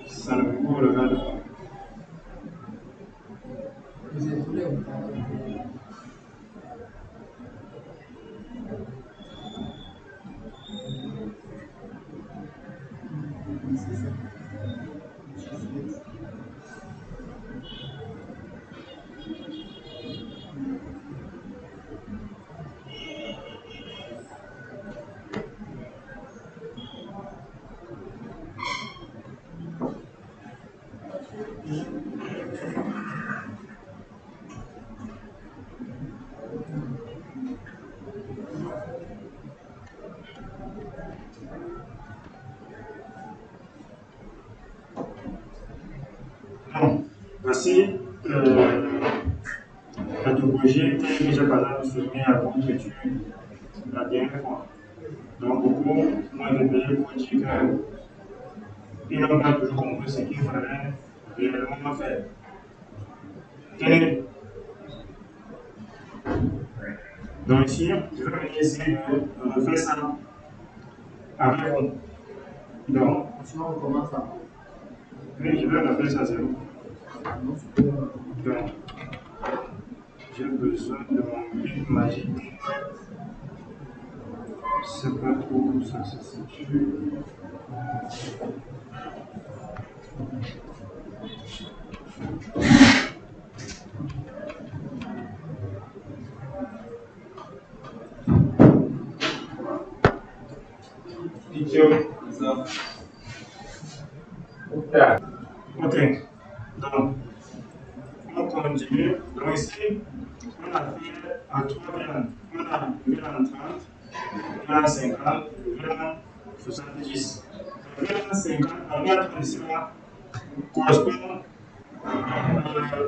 Ça ne vous regarde pas. Bon, voici la topologie que j'ai par exemple soutenue à votre étude la dernière fois. Donc, beaucoup m'ont révélé pour dire qu'ils n'ont pas toujours compris ce qu'il fallait réellement faire. Tenez. Donc, ici, je vais venir essayer de refaire ça avec vous. Donc, sinon on commence à. Oui, je vais refaire ça zéro. Donc, j'ai besoin de mon bip magique. Je ne sais pas trop où ça se situe. Ok. Donc, on continue. Donc ici, on a fait à 3 VLAN. On a VLAN 30, VLAN 50, VLAN 70. VLAN 50, la VLAN 30 ici là, correspond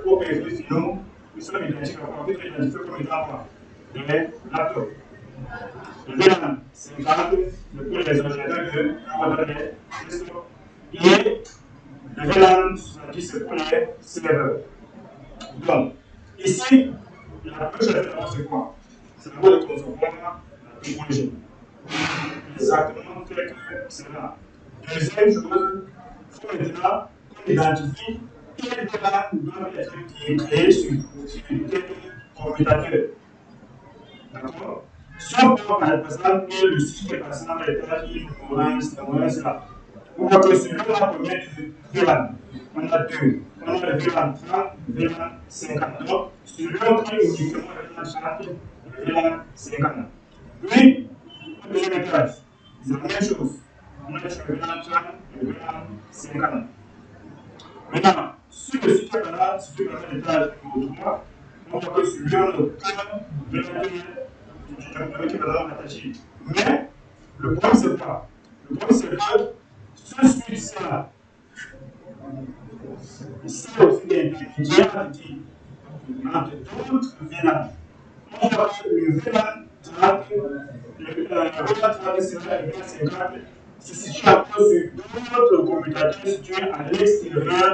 aux périphériques finaux qui sont identiques à quoi? Identifiés comme étant quoi? Des laptops. Le VLAN 50, pour les ordinateurs de ordonner et le VLAN 70, c'est pour les serveurs. Donc, ici, la première chose à faire, c'est quoi? C'est d'abord de concevoir la topologie. Exactement tel que c'est là. Deuxième chose, il faut maintenant qu'on identifie quel VLAN doit être créé sur quel commutateur. D'accord? Si on prend par exemple le site qui est passé dans les tâches, il nous reste là. On voit que celui-là, combien de VLAN? On a deux. On a le VLAN 30, VLAN 50. Donc, celui-là, on prend uniquement le VLAN 30, le VLAN 50. Puis, on deuxième étage, c'est la même chose. On a le VLAN 30, le VLAN 50. Maintenant, sur le site là, sur l'étage numéro 3, on voit que celui-là, on a qu'un VLAN qui va avoir attaché. Mais, le problème, c'est quoi? Le problème, c'est que ce switch-là, ici aussi, il y a une intermédiarité entre d'autres VLAN. On voit que le VLAN 30, le VLAN 30, c'est là, le VLAN 50, se situe encore sur d'autres commutateurs situés à l'extérieur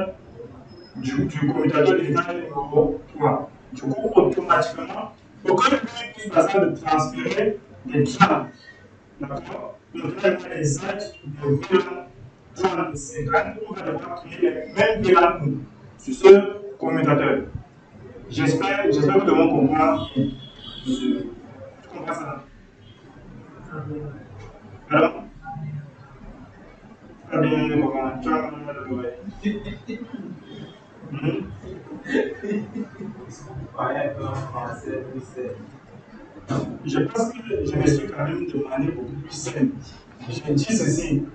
du commutateur de VLAN numéro 3. Du coup, automatiquement, aucun lui puisse passer de transférer des trames. D'accord? Donc là, il y a les axes de VLAN 30 et 50, on va devoir créer les mêmes VLAN sur ce commutateur. J'espère que tout le monde comprend. Tu comprends ça? Alors, très bien, comment tu as mal de l'oreille. Je pense que je me suis quand même de manière beaucoup plus simple. Je dis ceci.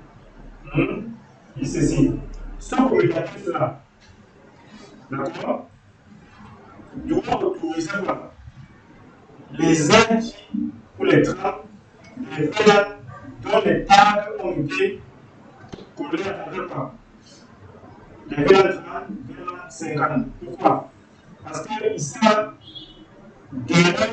Et ceci. Ce commutateur-là, d'accord, doit autoriser quoi? Les aides pour les trames les VLAN dont les tags ont été collés avec quoi? Les VLAN 30, VLAN 50. Pourquoi? Parce que ici, derrière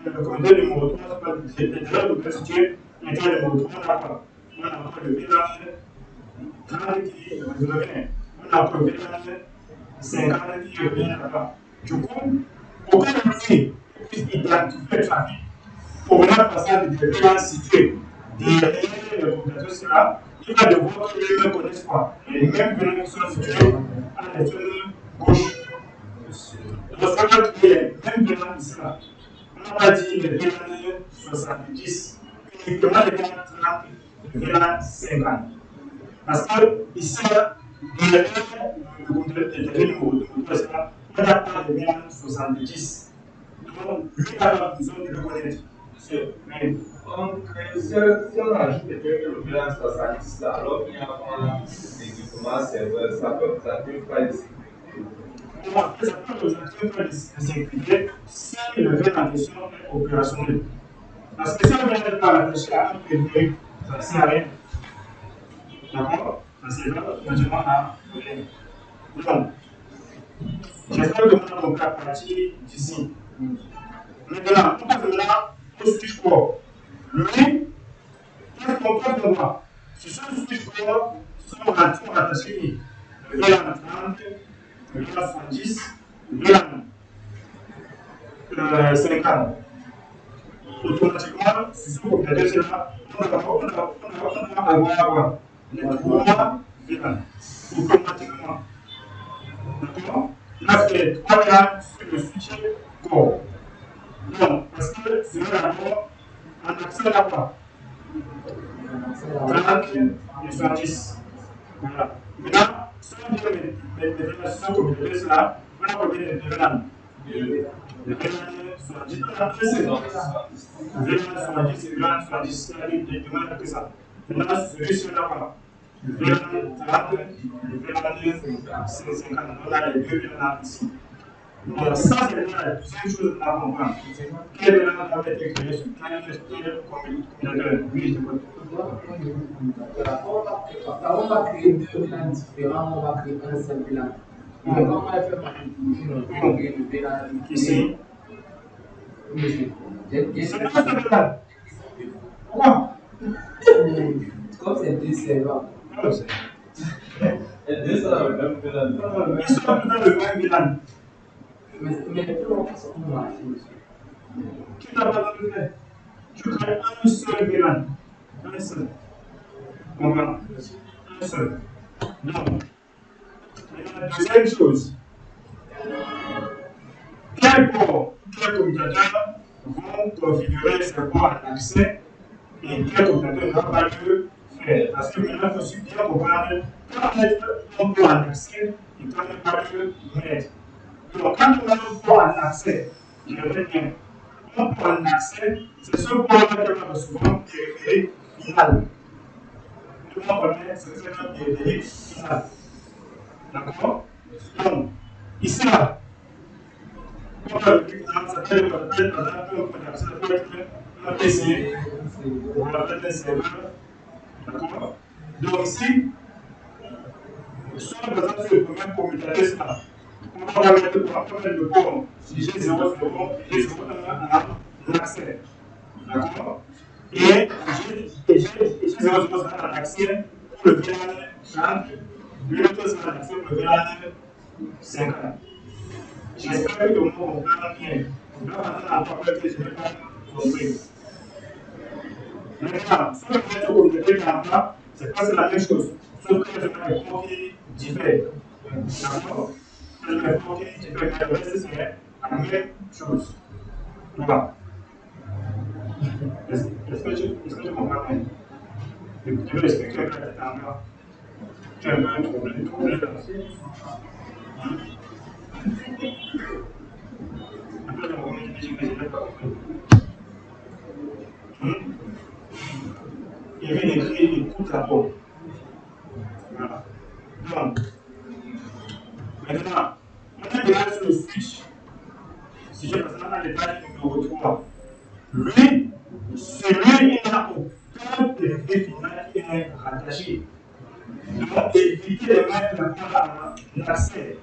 le conteneur numéro 3, derrière le situé, l'intérieur numéro 3, on a encore le VLAN 30 qui revient. On a encore le VLAN 50 qui revient là-bas. Du coup, aucun outil puisse identifier le trafic pour la passage des VLAN situés derrière le conteneur cela, il va devoir que les mêmes connaissent quoi? Les mêmes VLAN qui sont situés à l'extrême gauche. Donc, ça va créer les mêmes VLAN ici là. On va dire les VLAN 70, uniquement les VLAN 30, les VLAN 50. Parce que ici, derrière le conteneur de numéro 2, on n'a pas de VLAN 70. Donc, lui a besoin de le connaître. Donc, si on ajoute le VLAN 70 là, alors qu'il y a un équipement serveur, ça peut pas les sécuriser. Ça peut nous inclure de sécurité si le VLAN en question est opérationnel. Parce que si on ne pas réfléchir à un privé, ça ne sert à rien. D'accord? Ça sert naturellement à rien. Donc, j'espère que vous avez compris à partir d'ici. Maintenant, on passe là au switch core. Lui, qu'est-ce qu'on peut voir? Sur ce switch core, sont rattachés le VLAN 30, le VLAN 110, le VLAN 50. Automatiquement, si ce compilateur là, on va avoir les trois VLAN. Automatiquement. D'accord? Là, c'est les trois VLAN sur le switch core. Donc, parce que c'est d'abord un accès à quoi? 30 et 110. Voilà. Maintenant, si on dit les déclarations communautaires là, on a combien de VLAN? Le VLAN 70, on a fait ça. Le VLAN 70, le VLAN 70, c'est-à-dire de moins que ça. Maintenant, celui-ci là, le VLAN 30, le VLAN 50, on a les deux VLAN ici. Donc, ça, c'est la deuxième chose à comprendre. Quel est la été créé sur quel compilateur? Oui, je peux. On va créer deux VLAN différents, on va créer un seul VLAN. On va faire le VLAN ici. C'est pas ce VLAN. Pourquoi? Comme c'est deux serveurs. Et deux sont dans le même VLAN. Ils sont dans le même VLAN. Mais comment on va faire? Tu n'as pas besoin de faire. Tu crées un seul VLAN. Un seul. Comprends? Un seul. Donc, la deuxième chose, quel communicateur vont configurer ces ports à l'accès et quel communicateur ne va pas le faire? Parce que maintenant, il faut aussi bien comprendre quand mettre un port à l'accès et quand ne pas le mettre. Donc, quand on a un port à l'accès, je vais bien. Un port à l'accès, c'est ce port-là qu'on a souvent périphérique final. Tout le monde connaît ce que c'est un périphérique final. D'accord? Donc, ici là, on va le ça peut être par exemple ça peut être un PC, on va faire un serveur. D'accord? Donc ici, soit par exemple sur le premier commutateur là, on va mettre le port G0 G0 à l'accès. D'accord? Et G0 à l'accès pour le VLAN 30, l'autre sera l'accès pour le VLAN 50. J'espère que tout le monde comprend bien. Là, maintenant, on va que je n'ai pas compris. Maintenant, sur le fait que là, c'est pas la même chose. Sauf que je vais un port qui diffère. D'accord? Je vais un port qui diffère, mais le reste, c'est la même chose. Voilà. Est-ce que tu comprends bien? Je vais expliquer un peu là. Tu as un peu un problème là. Après, on va mettre je n'ai pas compris. Il vient d'écrire tout d'abord. Voilà. Donc, maintenant, on est déjà sur le switch. Si je passe maintenant à l'étage numéro 3, lui, celui, il n'a aucun Donc, éviter de mettre la commande en accès.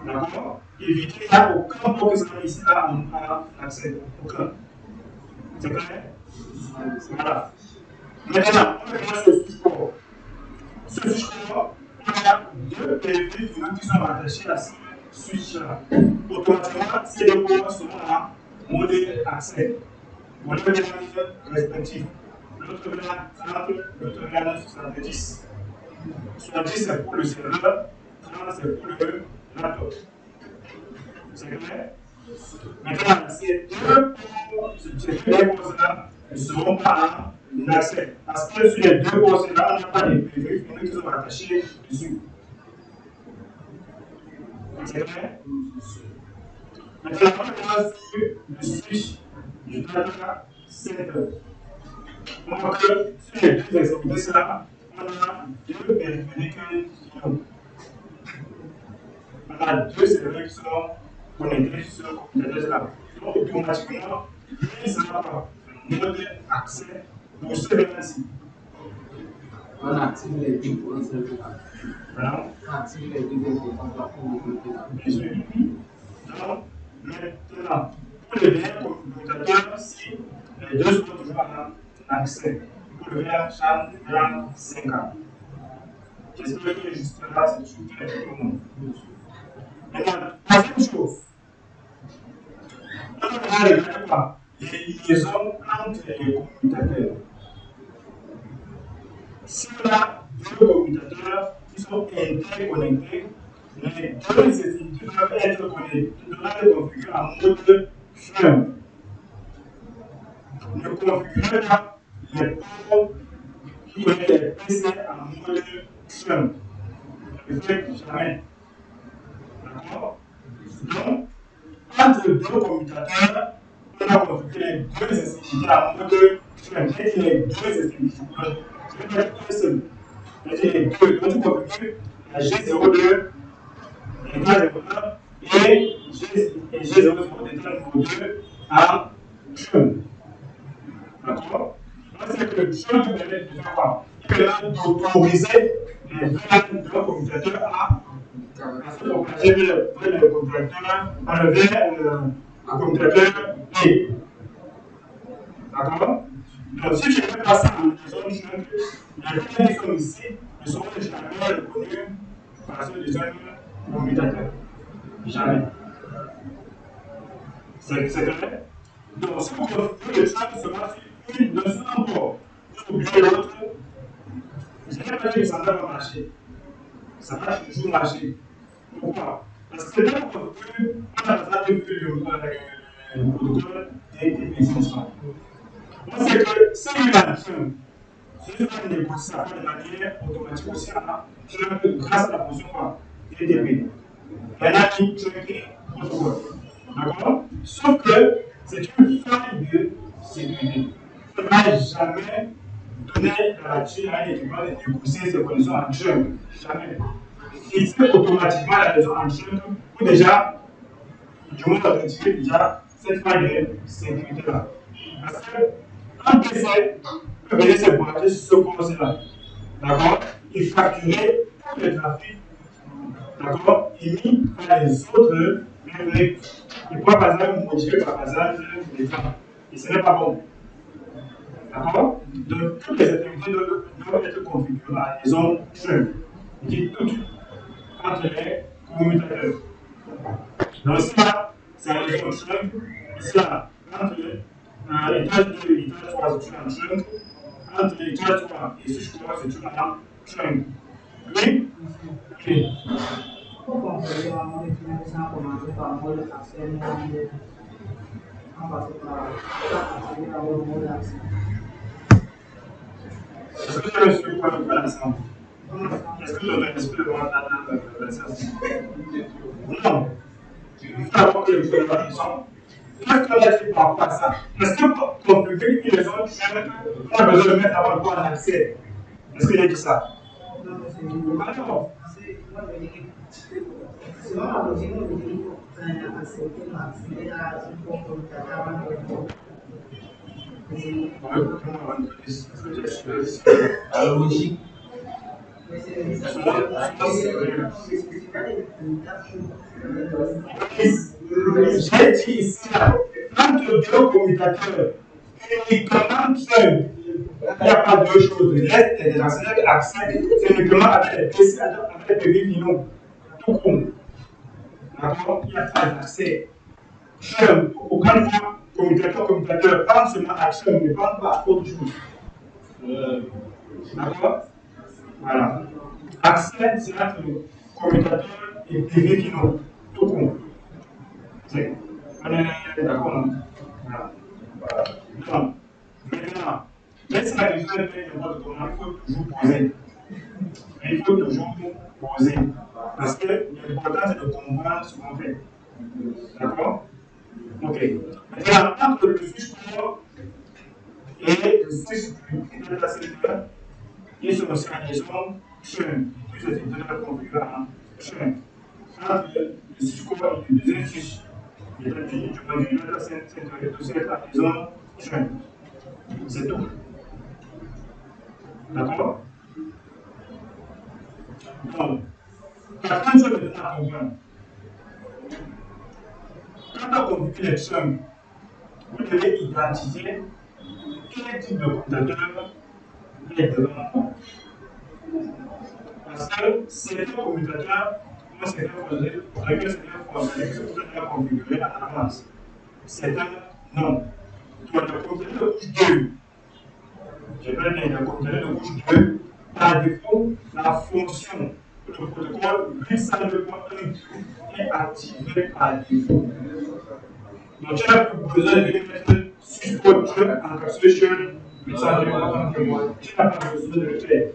D'accord? Éviter, il n'y a aucun mot que ça met ici là en accès. Aucun. C'est clair? Voilà. Maintenant, on regarde ce support. Ce support, on a deux PV qui sont rattachés à ce switch-là. Automatiquement, ces deux ports seront en mode accès. Pour les mécanismes respectifs. L'autre vient 30, l'autre vient 70. 70 c'est pour le serveur, 30 c'est pour le laptop. C'est clair? Maintenant, ces deux ports-là ne seront pas en accès. Parce que sur les deux ports-là, on n'a pas de PV qui sont rattachés dessus. C'est clair? Maintenant, on regarde sur le switch du data center. On voit que sur les deux extrémités-là, on a deux périphériques qui ont. On a deux serveurs qui sont connectés sur ce computer-là. Donc, automatiquement, il sera pas mode accès pour ce domaine-ci. On active les deux pour un seul cas. Voilà. On active les deux pour un cas. Bien sûr. Donc, maintenant, pour le VR commutateur, si les deux sont toujours en accès, pour le VR chant grand 5 ans. J'espère que jusque-là, c'est tout clair pour tout le monde. Maintenant, troisième chose, on va regarder quoi? Les liaisons entre les commutateurs. Si on a deux commutateurs qui sont interconnectés, les deux études doivent être connectés, doivent être configurés en mode firm. Ne configurez pas les ports qui ont été PC en mode firm. Ne le faites jamais. D'accord? Donc, entre deux commutateurs, on a configuré les deux extrémités en mode firm. Dès que les deux extrémités, je vais mettre un seul. C'est-à-dire les deux, donc tu configures la G02 égale 01 et G00 égale 2 en firm. D'accord? C'est que le jeu nous permet de faire quoi? Il permet d'autoriser les deux commutateurs à se propager vers le commutateur, le commutateur B. D'accord? Donc, si je fais pas ça en zone jungle, les deux qui sont ici ne seront jamais reconnus par ceux des zones commutateurs. Jamais. C'est clair? Donc, si vous configurez le champ seulement sur une de un port, vous oubliez l'autre, je n'ai pas dit que ça ne va pas marcher. Ça va toujours marcher. Pourquoi? Parce que dès qu'on configure, on a besoin de le protocole DTP500. Moi, c'est que si il a un film, je vais négocier ça de manière automatique aussi grâce à la fonction DTP. Il y en a qui traquent protocole. D'accord? Sauf que c'est une faille de sécurité. On ne va jamais donner la clé à un équipement de négocier ses conditions en jungle. Jamais. Il fait automatiquement la raison en jungle pour déjà, du moins, identifier déjà cette faille de sécurité-là. Parce qu'un PC peut venir se brancher sur ce poste-là. D'accord? Et facturer tout le trafic, d'accord, émis par les autres PV. Il pourra par exemple modifier par exemple l'écran. Et ce n'est pas bon. D'accord? Donc, toutes les activités doivent être configurées à des zones jeunes. Je dis toutes entre les commutateurs. Donc, ici là, c'est la région jeune. Ici là, entre l'étage 2 et l'étage 3, c'est une jeune. Entre l'étage 3 et l'étage 3, c'est une jeune. Oui? Oui. Pourquoi on peut vraiment utiliser ça commencer par mode accès on passe par accéder à votre mode accès. Est-ce que tu as suivi quoi le ensemble? Est-ce que tu as expliqué comment tu as fait non. Il faut avoir que les informations. Qu'est-ce qu'on a fait par rapport à ça? Est-ce que pour configurer que les autres on a besoin de mettre avant quoi en accès? Est-ce que j'ai dit ça? Non, mais c'est une Alors, c'est vraiment la logique de dire qu'on a accepté d'accéder à un bon commutateur avant de La logique, J'ai dit ici, entre deux commutateurs, uniquement seul, il n'y a pas deux choses. Le reste des enseignants qui acceptent, c'est uniquement avec les PC, avec les finaux. Tout comme. D'accord? Il n'y a pas d'accès. Seul, aucun commutateur, pas seulement action, ne pense pas à autre chose. D'accord? Voilà. Accès, c'est entre le commutateur et PV finaux. Tout comme. On est d'accord? Voilà. Donc, maintenant, même si la question est n'importe comment, il faut toujours poser. Il faut toujours poser. Parce que l'important, c'est de comprendre ce qu'on fait. D'accord? Ok. Maintenant, entre le fiche core et le fiche de la cellule, ils sont aussi en liaison chien. Puis c'est une donnée configurée en chien. Entre le fiche core et le deuxième fiche, et puis du configure la cellule de cette liaison chien. C'est tout. D'accord? Donc, la première chose maintenant à comprendre. Quand on configure les chemins, vous devez identifier quel type de commutateur est devant vous. Parce que certains commutateurs, moi c'est que vous devez configurer à l'avance. Certains, non. Donc le commutateur de couche 2, je vais bien le commutateur de couche 2, par défaut, la fonction le protocole 802.1 est activé par défaut. Donc, tu n'as plus besoin de mettre support encapsulation 802.1. Tu n'as pas besoin de le faire.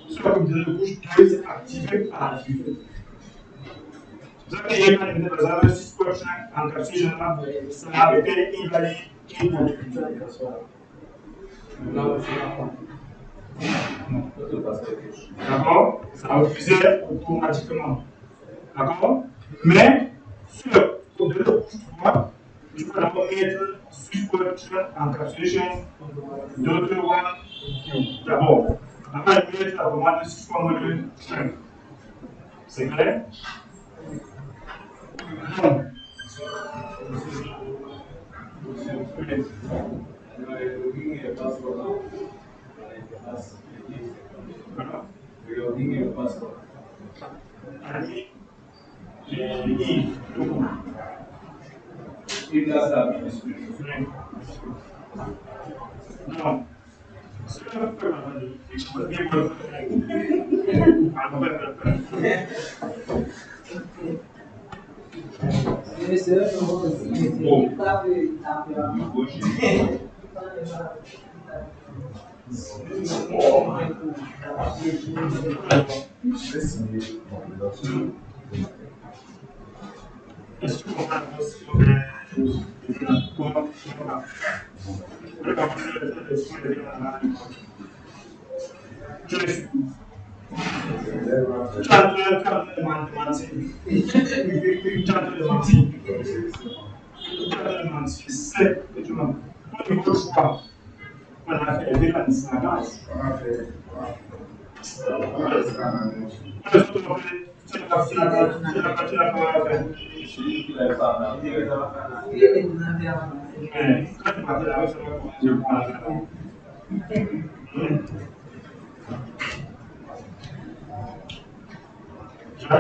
Sur la computer de couche 2, c'est activé par défaut. Vous avez quand même par exemple support encapsulation, ça a été invalidé et invalidé. D'accord? Ça va refuser automatiquement. D'accord? Mais sur le computer de couche 3, tu peux d'abord mettre support encapsulation d'autres one d'abord. Avant de mettre la commande support module 5. C'est clair? Donc, non. Est-ce que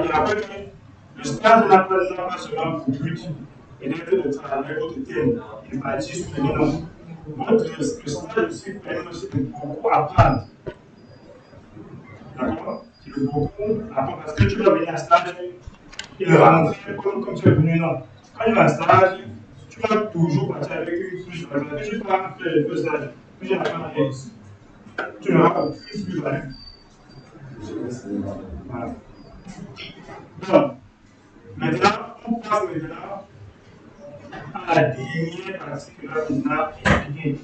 je rappelle que le stage de la présidence sera pour but et d'être de travailler votre thème et bâtir sur les noms. Votre stage aussi permet aussi de beaucoup apprendre. D'accord? Tu veux beaucoup apprendre parce que tu vas venir à stage et le rencontrer comme tu es venu, non. Quand il va à stage, tu vas toujours partir avec une plus valeur. Tu vas faire les deux stages. Puis j'ai apprendre à faire ici. Tu n'auras pas plus valeur. Voilà. Donc, maintenant, on passe maintenant à la dernière partie que l'on a expliquée.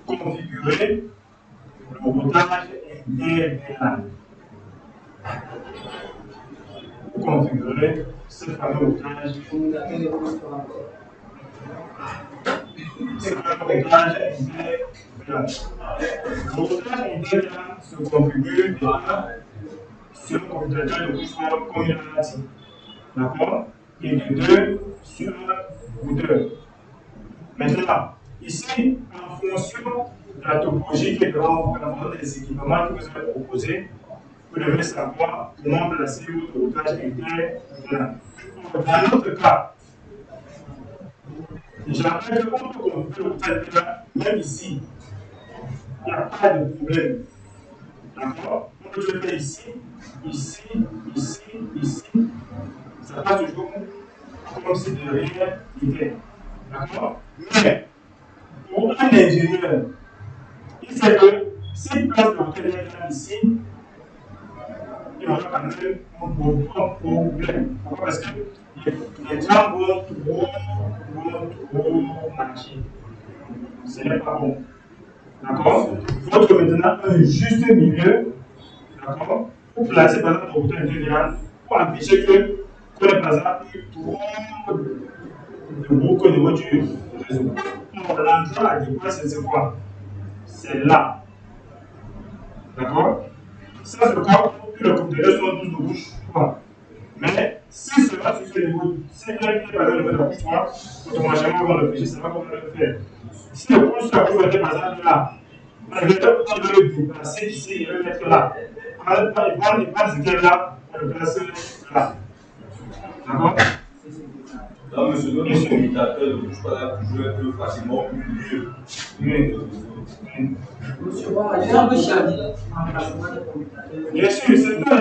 Configurer le routage intermédiaire. Pour configurer ce fameux routage, intermédiaire. Le routage interne se configure sur le computateur de bouche-fort comme il a dit. D'accord? Et de 2 sur routeur. Maintenant, ici, en fonction de la topologie qui est devant vous, des équipements que vous avez proposés, vous devez savoir comment placer votre routage interne. Dans notre cas, j'appelle qu'on peut configurer le routage interne, même ici. Il n'y a pas de problème. D'accord? On peut le faire ici, ici, ici, ici. Ça passe toujours comme si de rien n'était. D'accord? Mais, pour un ingénieur, il sait que s'il place le routeur ici, il aura quand même un problème. Pourquoi? Parce que les gens vont trop marcher. Ce n'est pas bon. D'accord? Il faut trouver maintenant un juste milieu, d'accord? Pour placer par exemple le routeur intégral, pour empêcher que par exemple, trop de beaucoup de voitures réseau. L'endroit adéquat, c'est quoi? C'est là. D'accord? Ça, c'est le cas où le compteur soit tous de bouche 3. Mais si cela sur ce niveau, si quelqu'un est par exemple de la bouche 3, automatiquement, on va réfléchir, ça va comment le faire. Si le pouce soit pour par exemple là, on va le déplacer ici et le mettre là. Il va se dire là, on le place là. D'accord? Là, monsieur, notre communicateur de bouche là toujours un peu facilement mieux. Monsieur, voilà, j'ai un peu chargé l'emplacement des communicateurs. Bien sûr, c'est pas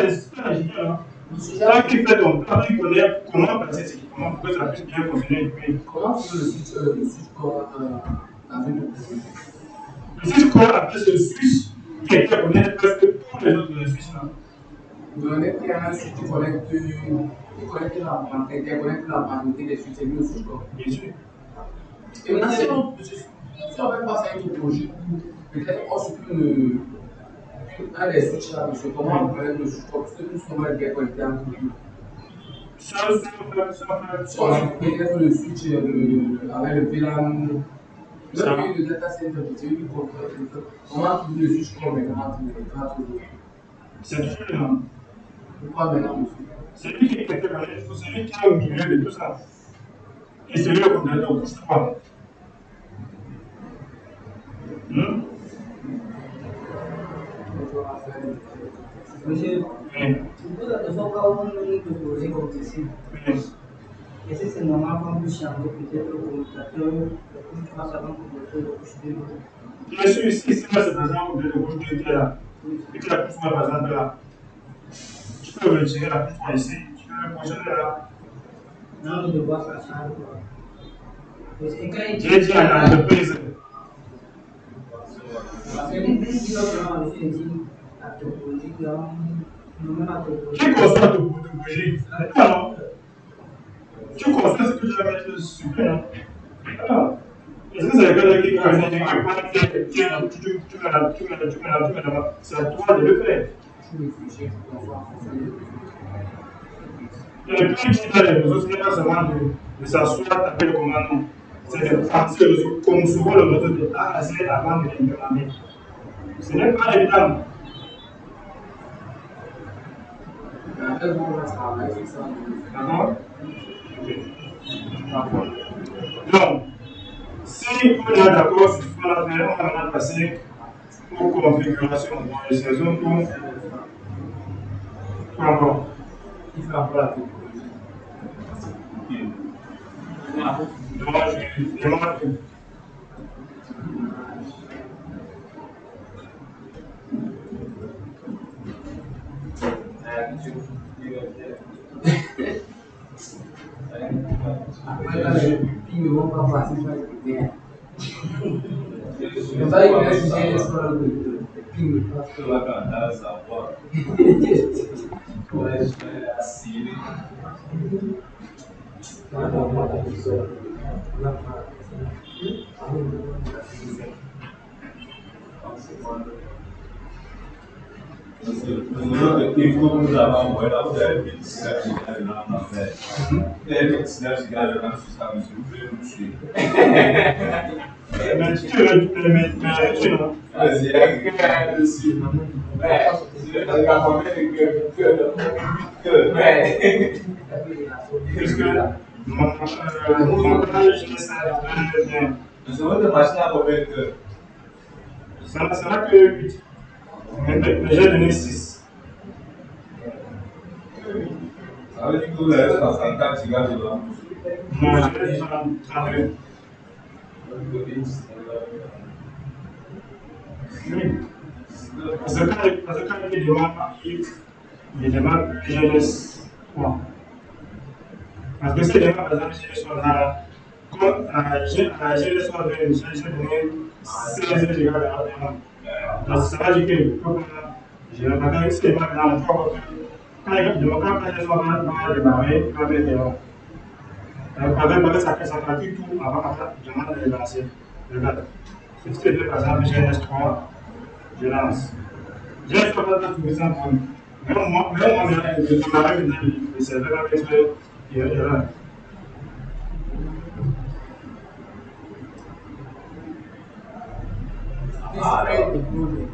l'ingénieur. C'est là qui fait donc, il connaît comment passer cet équipement pour que ça puisse bien fonctionner. Comment faire le switch core dans une autre? Le switch core après ce switch qui a été connecté presque tous les autres switches là. Vous donnez qu'il y a un switch qui connecte la majorité des switches et lui le switch core. Bien sûr. Et maintenant, si on veut passer à une topologie, peut-être on supprime un des switches là, monsieur, comment on connecte le switch core? Parce que nous sommes bien connectés en tout. Si on supprime peut-être le switch avec le VLAN, le data center, comment trouver le switch core maintenant? C'est toujours le même. Pourquoi maintenant, monsieur? C'est lui qui est celui qui est au milieu de tout ça. Et c'est lui le compteur de bouche 3. Monsieur, Oui. vous avez besoin d'avoir une topologie comme ceci. Oui. Est-ce que c'est normal quand vous changez peut-être le commutateur, le couche 3 ça va compléter le couche 2? Bien sûr, ici, c'est par exemple le couche 2 qui est là. Et que la couche 3 par exemple là. Tu peux retirer la couche 3 ici, tu peux le positionner là. Non, je vois ça change quoi. J'ai dit à l'entreprise. Parce que les gens qui ont fait la topologie, nous la topologie. Qui construit la topologie? Alors, tu construis ce que tu vas mettre sur le. Alors, est-ce que c'est quelqu'un qui va venir tu mets là-bas? C'est à toi de le faire. Et le plus qui dans les réseaux, ce n'est pas seulement de s'asseoir, taper le commandement. C'est de penser le réseau, concevoir le réseau de A à Z avant de l'implémenter. Ce n'est pas évident. D'accord? Donc, si on est d'accord sur ce qu'on a fait, on va maintenant passer aux configurations. Donc, les saisons pour. Encore. Il fait encore la topologie. Donc, je demande. Après, là, les pupilles ne vont pas passer sur les pupilles. Comme ça, il laisse bien sur le ping. Tu vas cantar essa voz. Assim. Ele como usava a moeda velha, ele se gasta na velha. Ele se gasta na fiscal, mas não veio no Chile. Mais tu le Il y a quelqu'un dessus. Mais, je vais te raconter que, mais. Puisque mon collège, je sais bien. Je vais te machine à convaincre. Ça n'a que 8. Mais j'ai donné 6. Ça veut dire que vous avez 64 gigas dedans. Non, j'ai 32. Oui. Parce que quand il demande que je laisse quoi. Parce que c'est des par exemple, si je suis là, comme j'ai les soins de j'ai donné 16 gigas de RAM. Donc ça va dire que je vais pas faire c'est pas dans le temps quand les soins vont démarrer, il va faire des rangs. Avec ça calcule tout avant de demander de lancer. Regarde. Si tu veux par exemple, j'ai un S3, je lance. J'ai un S3 dans tout ça pour même moi, je démarrer le serveur avec erreur.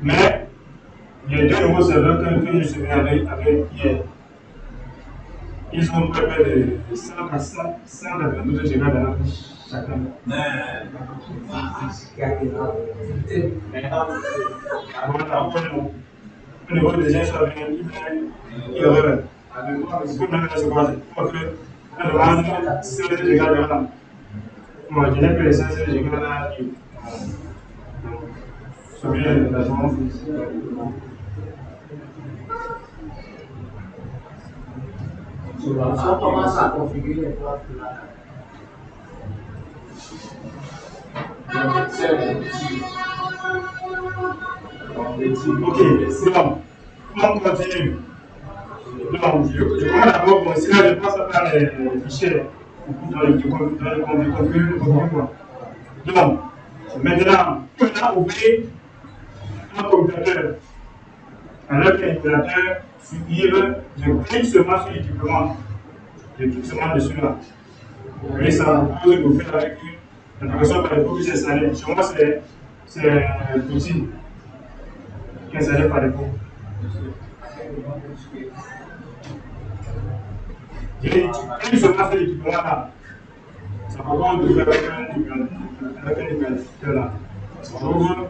Mais les deux nouveaux serveurs que je suis avec hier, ils ont préparé de 192 gigas de RAM chacun. Au niveau des gens, ça vient erreur. Pour même se croiser. Parce que on demande 16 gigas de RAM. Moi, je n'ai que les 16 gigas de RAM. C'est bien l'état. On commence à configurer les portes là. Ok, c'est bon. On continue. Donc, je commence d'abord, bon, si là, je passe à faire les fichiers dans le contenu. Donc, maintenant, on a ouvert un communicateur. Alors qu'un communicateur suivre, je clique seulement sur l'équipement. Je clique seulement dessus là. Et ça pose le faire avec l'application par défaut que j'ai installée. Chez moi, c'est un outil qui est installé par défaut. J'ai clique seulement sur l'équipement là. Ça va prendre de faire avec un équipement là. J'ouvre.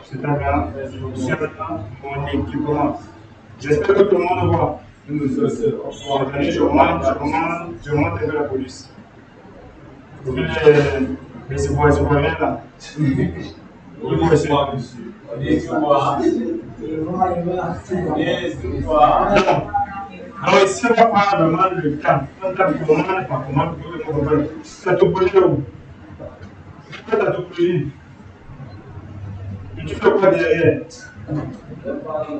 C'est un gars sur mon équipement. J'espère que tout le monde voit. Je monte un peu la police. Mais c'est quoi rien là? On est souvent dessus. On est souvent. Alors ici, on va faire vraiment le cas. On tape commande par commande pour comprendre. La topologie où? Pourquoi ta topologie? Et tu fais quoi derrière?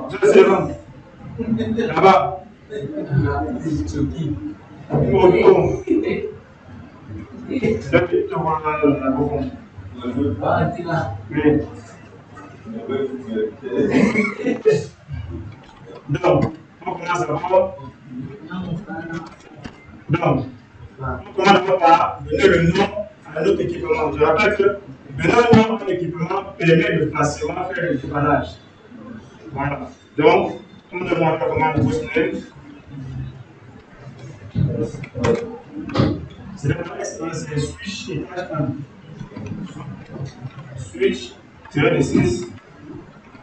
Je sais pas. Là-bas. Au ton. Là, tu vois la bouffe. Oui. Donc, on commence d'abord. Donc, on commence d'abord par donner le nom à notre équipement. Je rappelle que donner le nom à un équipement permet de facilement faire le dépannage. Voilà. Donc, on demande comment vous postez. C'est switch étage 1. Switch tiré de 6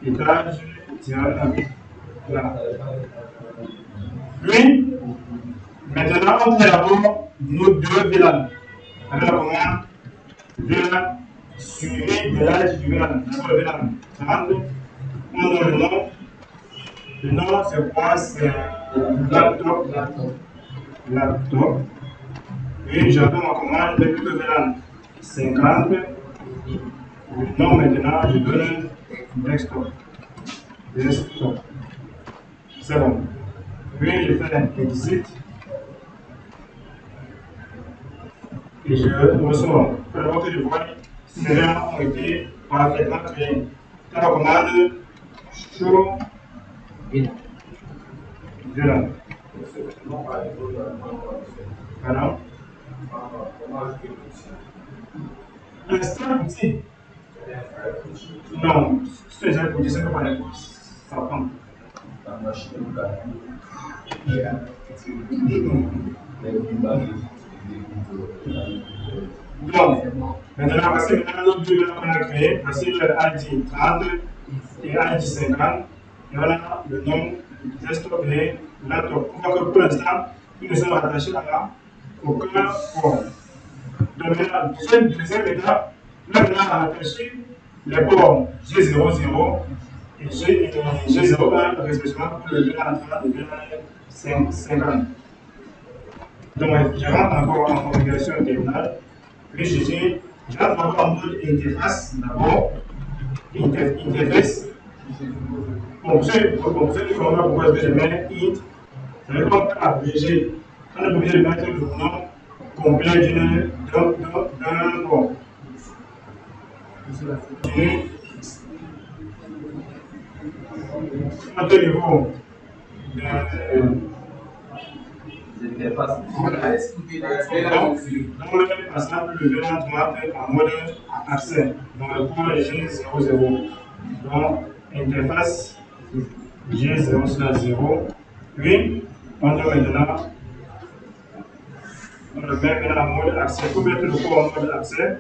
étage tiré 1. Voilà. Puis, maintenant, on fait d'abord nos deux VLAN. Avec la commande VLAN suivi de l'âge du VLAN. D'abord le VLAN. On donne le nom. Le nom, c'est quoi? C'est laptop. Et j'attends ma commande depuis le VLAN 50. Le nom maintenant, je donne desktop. C'est bon. Puis je fais un exit. Et je ressors. Pour le que je vois, ces liens ont été parfaitement créés. Dans la commande show VLAN. Voilà. Installe l'outil. Non, c'est déjà pour dire que par exemple, ça prend. Donc, maintenant, voici maintenant nos deux qu'on a créés. Voici le ID 30 et ID 50. Et voilà le nom du desktop et laptop. On voit que pour l'instant, nous ne sommes rattachés à aucun port. Donc, maintenant, deuxième étape, nous avons rattaché les ports G00 et G01 respectivement pour le VLAN 30 et VLAN 50. Donc, je rentre encore en configuration terminale. Puis je dis, je rentre encore en mode interface d'abord. Interface. Bon, vous savez pourquoi est-ce que je mets int. Ça veut dire qu'on peut abréger. On est obligé de mettre le nom complet d'un port. À deux niveaux L'interface. Voilà, expliquez la donc, par exemple, le VLAN 30 en mode accès. Donc, le port est G00. Donc, interface G0/0. Puis, on doit maintenant, on le met maintenant en mode accès. Pour mettre le port en mode accès,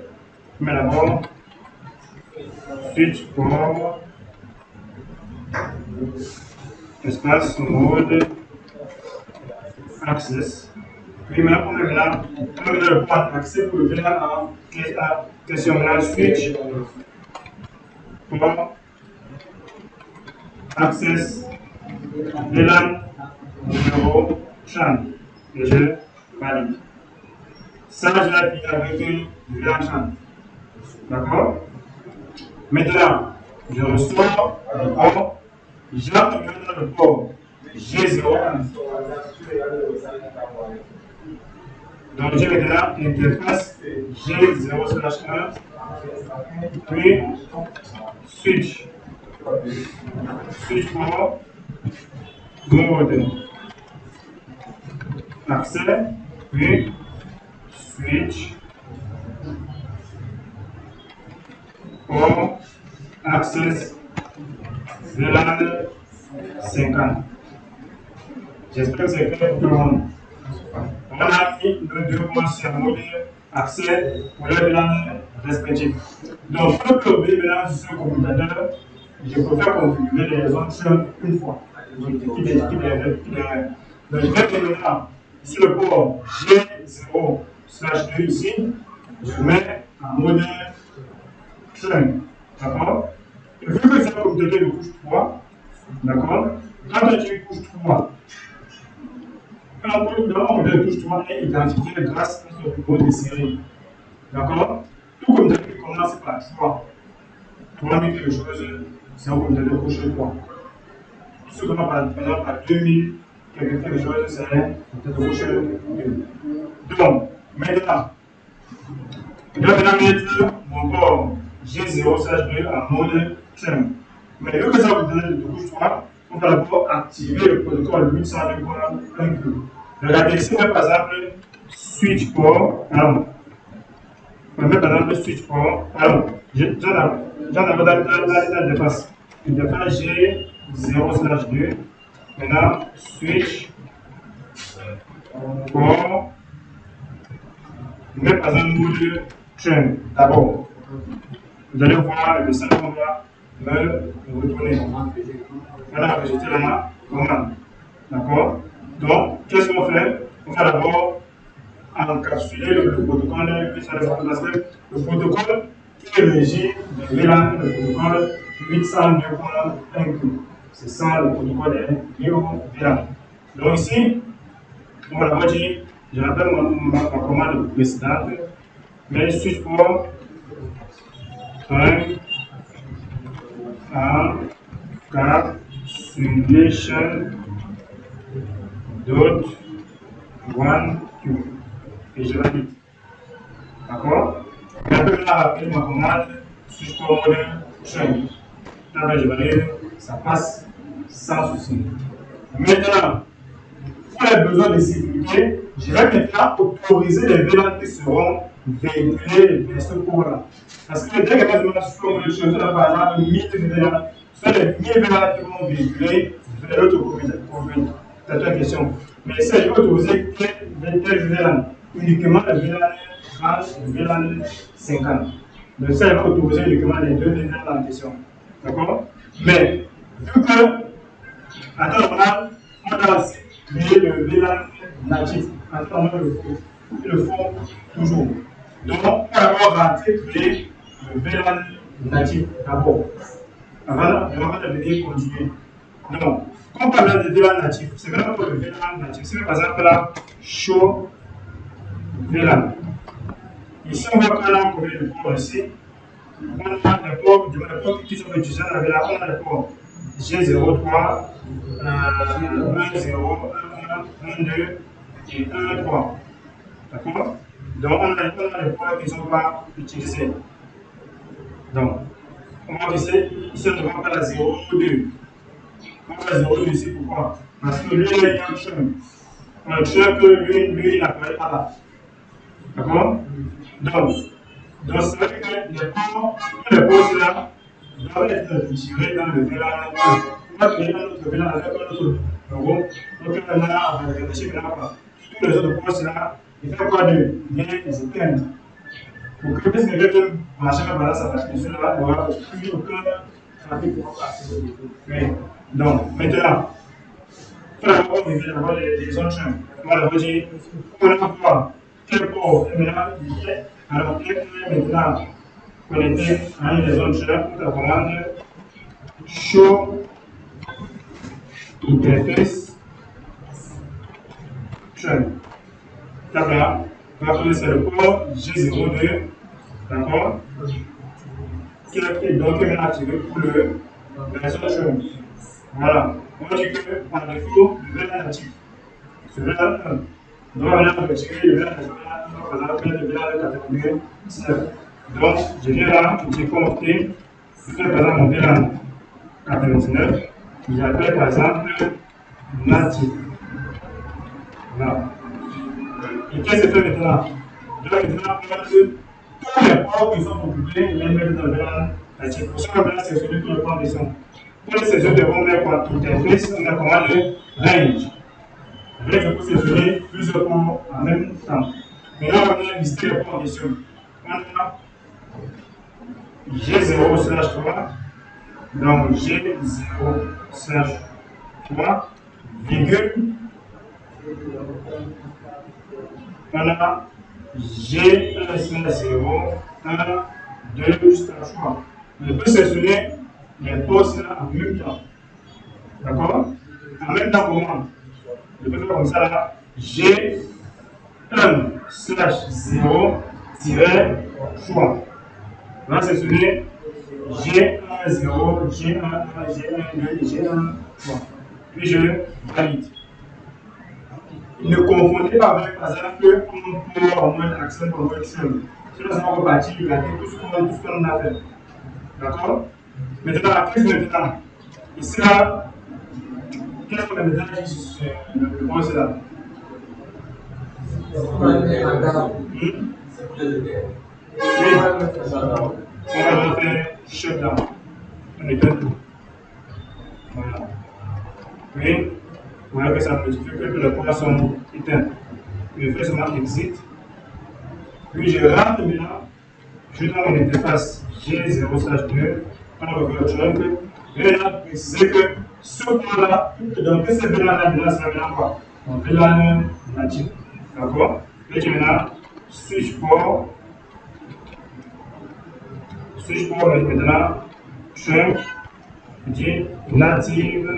on met d'abord switch port, espace mode access. Puis maintenant, on met le port accès pour le VLAN en question là, switch port access VLAN numéro 30 et je valide. Ça, je l'applique avec le VLAN 30. D'accord? Maintenant, je ressors le port, j'entre maintenant le port G0. Donc, j'ai maintenant interface G0/1, puis switch port, mode accès, puis switch port access VLAN 50. J'espère que c'est clair pour tout le monde. On a mis nos deux points sur mode accès pour les VLAN respectifs. Donc, pour que le VLAN sur ce commutateur, je préfère configurer les options une fois. Donc, je vais maintenant sur le port G0/2 ici, je mets en mode train. D'accord? Et vu que c'est un commutateur de couche 3, d'accord? Quand tu as une couche 3, le modèle de couche 3 est identifié grâce à ce numéro de série. D'accord? Tout commutateur qui commence par 3, 3000 quelque chose, c'est un commutateur de couche 3. Ce qu'on a par exemple par 2000 quelque chose, c'est un commutateur de couche 2. Donc, maintenant, je vais maintenant mettre mon port G0/2 en mode trim. Mais vu que ça vous donne de couche 3, on va d'abord activer le protocole 802.1Q. Regardez ici, par exemple, switch port. Alors, on met par exemple switch port. Alors, j'en avais dans l'interface. L'interface G0/2. Maintenant, switch port. Mais par exemple, mode trim. D'abord, vous allez voir le message qu'on va me retourner. Voilà, j'étais là, commande. D'accord? Donc, qu'est-ce qu'on fait? On va d'abord encapsuler le protocole, puis ça va passer le protocole qui régit le VLAN, le protocole 802.1Q. C'est ça le protocole lié au VLAN. Donc ici, on va d'abord dire, je rappelle ma commande précédente, mais switch port 1 encapsulation dot 1Q et je valide. D'accord? Et après, on a rappelé ma commande switch port mode train. Là, je valide, ça passe sans souci. Maintenant, pour les besoins de sécurité, je vais maintenant autoriser les VLAN qui seront véhiculer bien ce cours-là. Parce que dès que je me suis là, par exemple, 1000 VLAN, ce sont les 1000 VLAN qui vont véhiculer vers l'autre communauté. C'est ta question. Mais ça, je vais autoriser tel VLAN, uniquement le VLAN 30, le VLAN 50. Donc ça, je vais autoriser uniquement les deux VLAN en question. D'accord? Mais, vu que, à ce moment-là, on a créé le VLAN natif. À ce moment-là, ils le font toujours. Donc, on va avoir créé le VLAN natif d'abord, avant de venir continuer. Donc, quand on parle de VLAN natif, c'est vraiment pour le VLAN natif. C'est par exemple là, show VLAN. Ici, on va prendre combien de ports ici. On a les ports qui sont utilisés dans la VLAN. On a les ports G03, 1, 0, 1, 1, 2 et 1, 3. D'accord? Donc, on a les ports qui ne sont pas utilisés. Donc, on va ici, on ne va pas la 0, 2. On va 0 ici, pourquoi? Parce que lui, il y a un chemin. Un chemin que lui il n'apparaît pas là. D'accord? Donc c'est vrai que tous les postes là doivent être figurés dans le VLAN 1. On va créer un autre VLAN avec un autre logo. Donc on a réfléchi maintenant pas. Tous les autres postes là, il fait quoi de bien les éteindre. Pour que puisque quelqu'un marche par là, ça va se là, il n'y aura plus aucun trafic pour passer. Oui. Donc maintenant, il faut d'abord avoir les zones chemins. On va d'abord dire, on va voir quel port est maintenant lié. Alors, quel est maintenant connecté à une des zones chemins pour la commande show interface chemin. D'accord? On va prendre c'est le port G02. D'accord? Qui est donc maintenant activé pour la zone chemin. Voilà. On va dire que par défaut, le VLAN natif. Ce VLAN 1. Donc, on va retirer le VLAN natif. On va prendre le VLAN 99. Donc, je viens là, j'ai connecté. Je fais par exemple mon VLAN 99. J'appelle par exemple natif. Voilà. Et qu'est-ce que c'est fait maintenant? Donc, maintenant, on va dire tous les ports qui sont occupés, les mettre dans le VLAN natif. Pour ça, on va sélectionner tous les ports qui sont. Pour les saisons de mettre interface, on a commande range. Range pour sélectionner plusieurs ports en même temps. Maintenant, on a listé les ports en question. On a G0/3, donc G0/3, virgule. On a G1/0, 1, 2 jusqu'à 3. On peut sélectionner les postes là en même temps. D'accord? En même temps comment? Je peux faire comme ça là. G1/0-3. On va sélectionner G1/0, G1, G1, G1, puis je valide. Ne confondez pas avec par exemple un port en mode accent pour mode seul. Sinon, ça va repartir, gâter tout ce qu'on a fait. D'accord? Maintenant, la prise maintenant. Ici là, qu'est-ce qu'on a déjà dit sur le poste là? C'est pour les Oui. On va faire shutdown. On est tout. Voilà. Oui. Voilà que ça modifie que les points sont éteints. Je fais seulement exit. Puis je rentre maintenant. Je suis dans mon interface G0/2. On va faire le trunk. Je vais là préciser que ce point-là, donc ce VLAN-là, maintenant, c'est maintenant quoi? Un VLAN natif. D'accord? Et je vais maintenant switch port. Switch port maintenant trunk. Je dis native.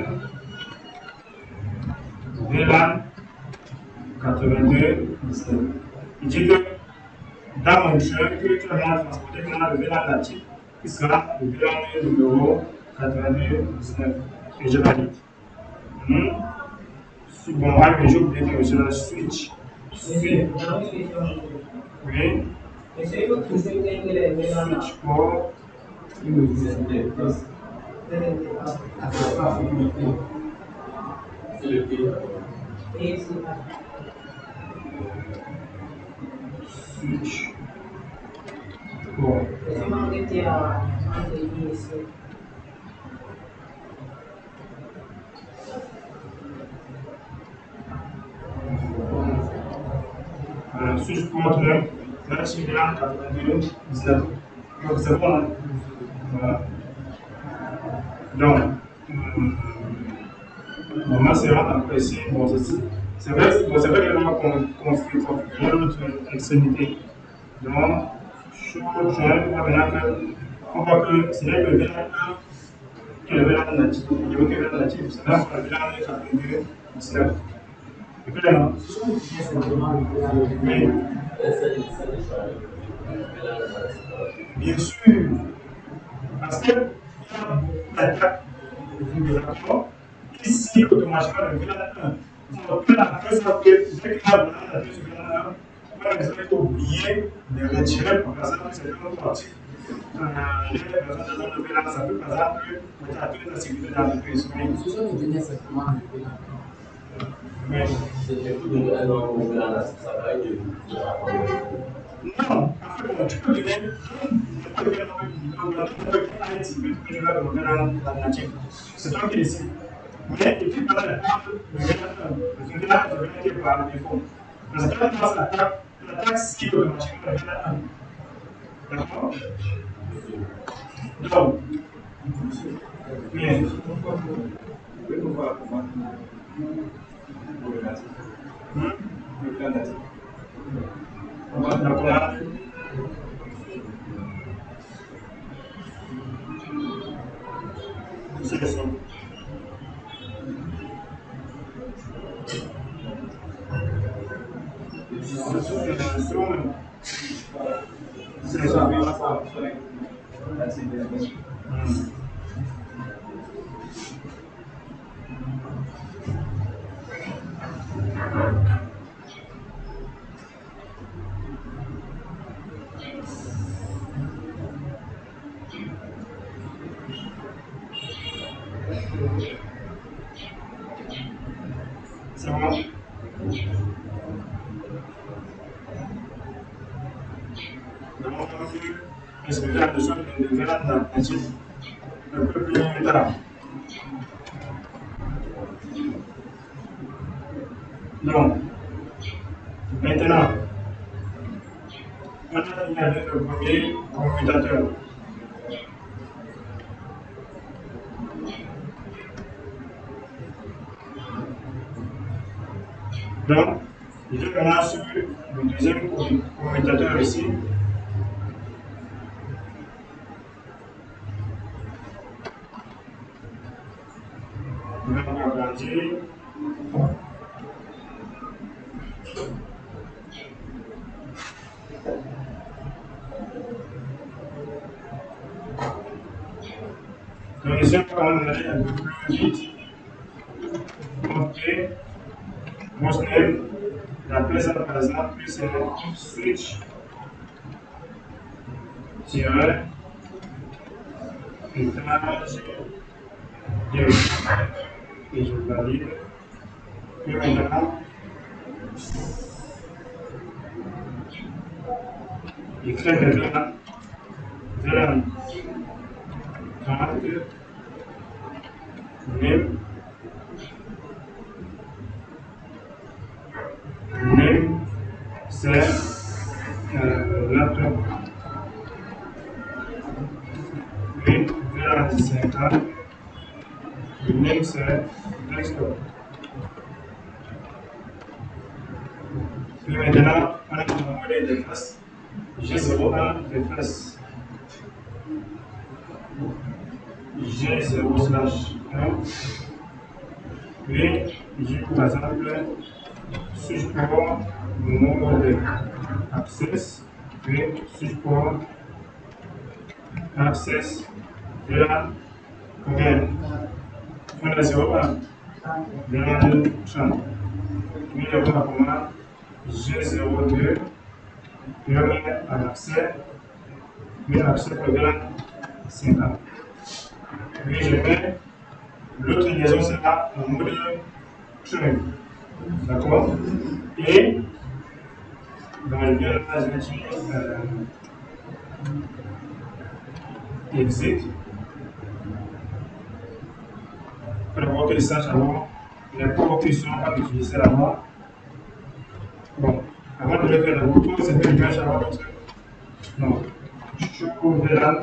VLAN 82. Il dit que dans mon trunk, tu vas transporter maintenant le VLAN natif qui sera le VLAN numéro 82. Et je valide. Bon, avec j'ai oublié que je la switch. Oui. Switch port. Switch Bon. C'est moi qui étais à ici. Si je peux montrer, là, je suis bien 82, 19. Donc, c'est bon, hein? Voilà. Donc, moi, c'est vraiment apprécié. Bon, c'est vrai qu'on configure notre extrémité. Donc, je on voit que c'est le VLAN qui est le VLAN natif. Il y a le VLAN natif, c'est là qu'on a le VLAN 82, 19. C'est clair, non? Oui. Bien sûr, parce qu'il y a beaucoup d'attaques de l'accord. Ici, automatiquement, le VLAN 1. On peut la faire ça, dès qu'il y a la deuxième VLAN 1, vous avez oublié de retirer, par exemple, c'est un parti. Les personnes dans le VLAN, ça peut, par exemple, mettre la sécurité dans le pays. Ce sont les données simplement le VLAN. Mais C'est tout de un an au VLAN, ça va être de non, en fait, tu peux donner c'est toi qui décides. Mais il faut pas la table, le VLAN qui est par défaut. Parce que quand tu lances l'attaque cible automatiquement le VLAN 1. D'accord? Donc, mais d'accord. C'est ça. C'est ça. C'est bon. Donc, on a vu expliquer la notion de VLAN natif un peu plus tard. Donc, maintenant, on a fini avec le premier commutateur. Donc, je vais maintenant sur le deuxième commutateur ici. Je vais agrandir. Donc ici, on va aller un peu plus vite. Ok. Mostly, j'appelle ça par exemple, c'est un switch tiret étage 2. Et je valide. Et maintenant, il crée le VLAN 30, name, c'est laptop. Et VLAN 50, le name c'est desktop. Et maintenant, on a un modèle de face. G01 de face. G0/1. Et j'ai par exemple support mode access et support access VLAN combien? On a 0,1 VLAN 30. Puis on a comment G02 et on met un accès, mais accès pour VLAN 50. Puis je mets l'autre liaison sera en mode trunk. D'accord? Et dans le bien là, je vais dire Exit. Pour voir que les sages avant, les ports qui sont pas utilisés là-bas. Bon, avant de le faire le retour, c'était bien chaque autre. Non. Choco VLAN.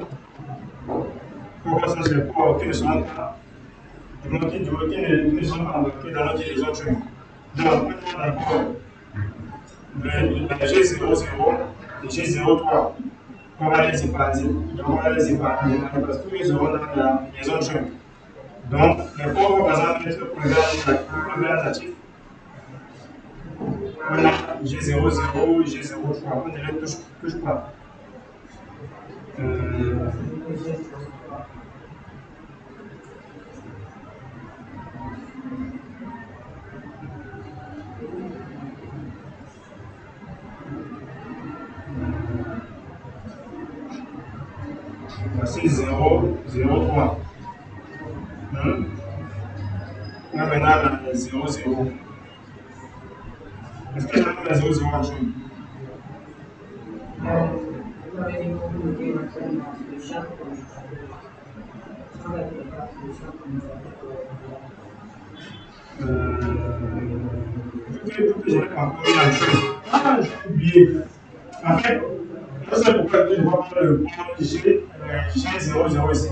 Pour passer les ports qui ne sont pas bloqués, qui ne sont pas bloqués dans l'utilisation. Donc, on a d'accord. Le G00 et G03. On va les séparer. Donc, on va les séparer parce que tous seront dans la maison de chemin. Donc, les ports vont par exemple être représentatifs. On a G00, G03. On ne les touche pas. Voici 0, 0, 3. On a maintenant 0, 0. Est-ce que j'avais la 0, 0 en chemin? Vous avez une communauté naturellement de chaque commutateur. Sans être le cas de chaque commutateur. J'ai encore une chose. Ah, j'ai oublié. En fait, c'est pourquoi je ne vois pas le point G00 ici.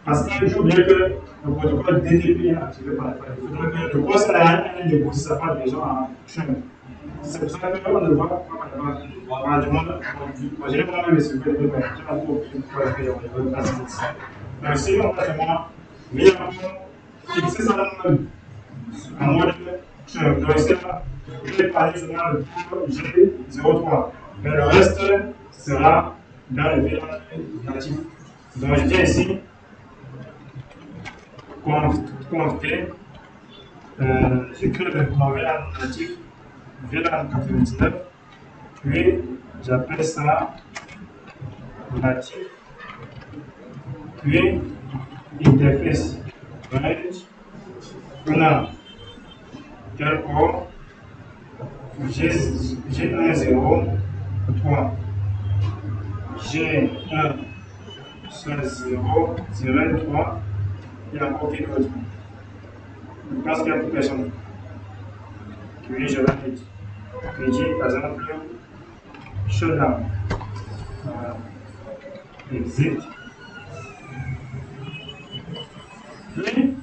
Parce que j'ai oublié que le protocole DTP est activé par la faille. Il faudrait que le poste à un déposé sa part déjà en chemin. C'est pour ça qu'on ne voit pas du monde. Je n'ai pas même essayé de le faire. Je n'ai pas compris pourquoi on ne veut pas se dire ça. Mais si on passe moi, mais on fixer ça en mode chemin. Donc, c'est là, je vais parler seulement le point G03. Mais le reste sera dans le VLAN natif. Donc, je viens ici, confier, j'écris mon VLAN natif, VLAN 99, puis j'appelle ça natif, puis interface range, on a quel port G10, 3, G1, 0, 03, et encore quelque chose. Je pense qu'il n'y a plus personne. Puis je valide. Je dis par exemple shutdown. Exit. Puis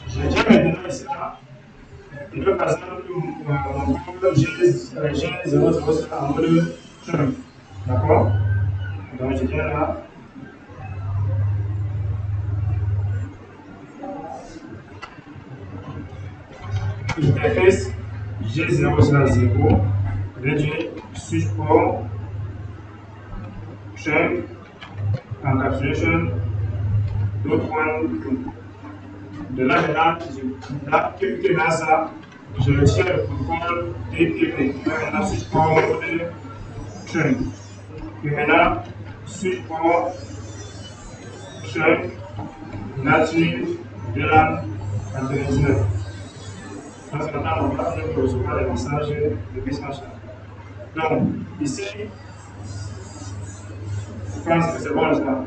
je dis maintenant ici là. Et que par exemple mon code G00 sera en mode chemin. D'accord? Donc je viens là. Interface G0 sera 0, réduit switch port, check, encapsulation, d'autres points. De là maintenant, que là ça, je retire le protocole TTP. Maintenant, switch port, check. Et maintenant, switch port, check, native, VLAN 99. Parce que maintenant, on va recevoir les messages de messages. Donc, ici, je pense que c'est bon, n'est-ce pas?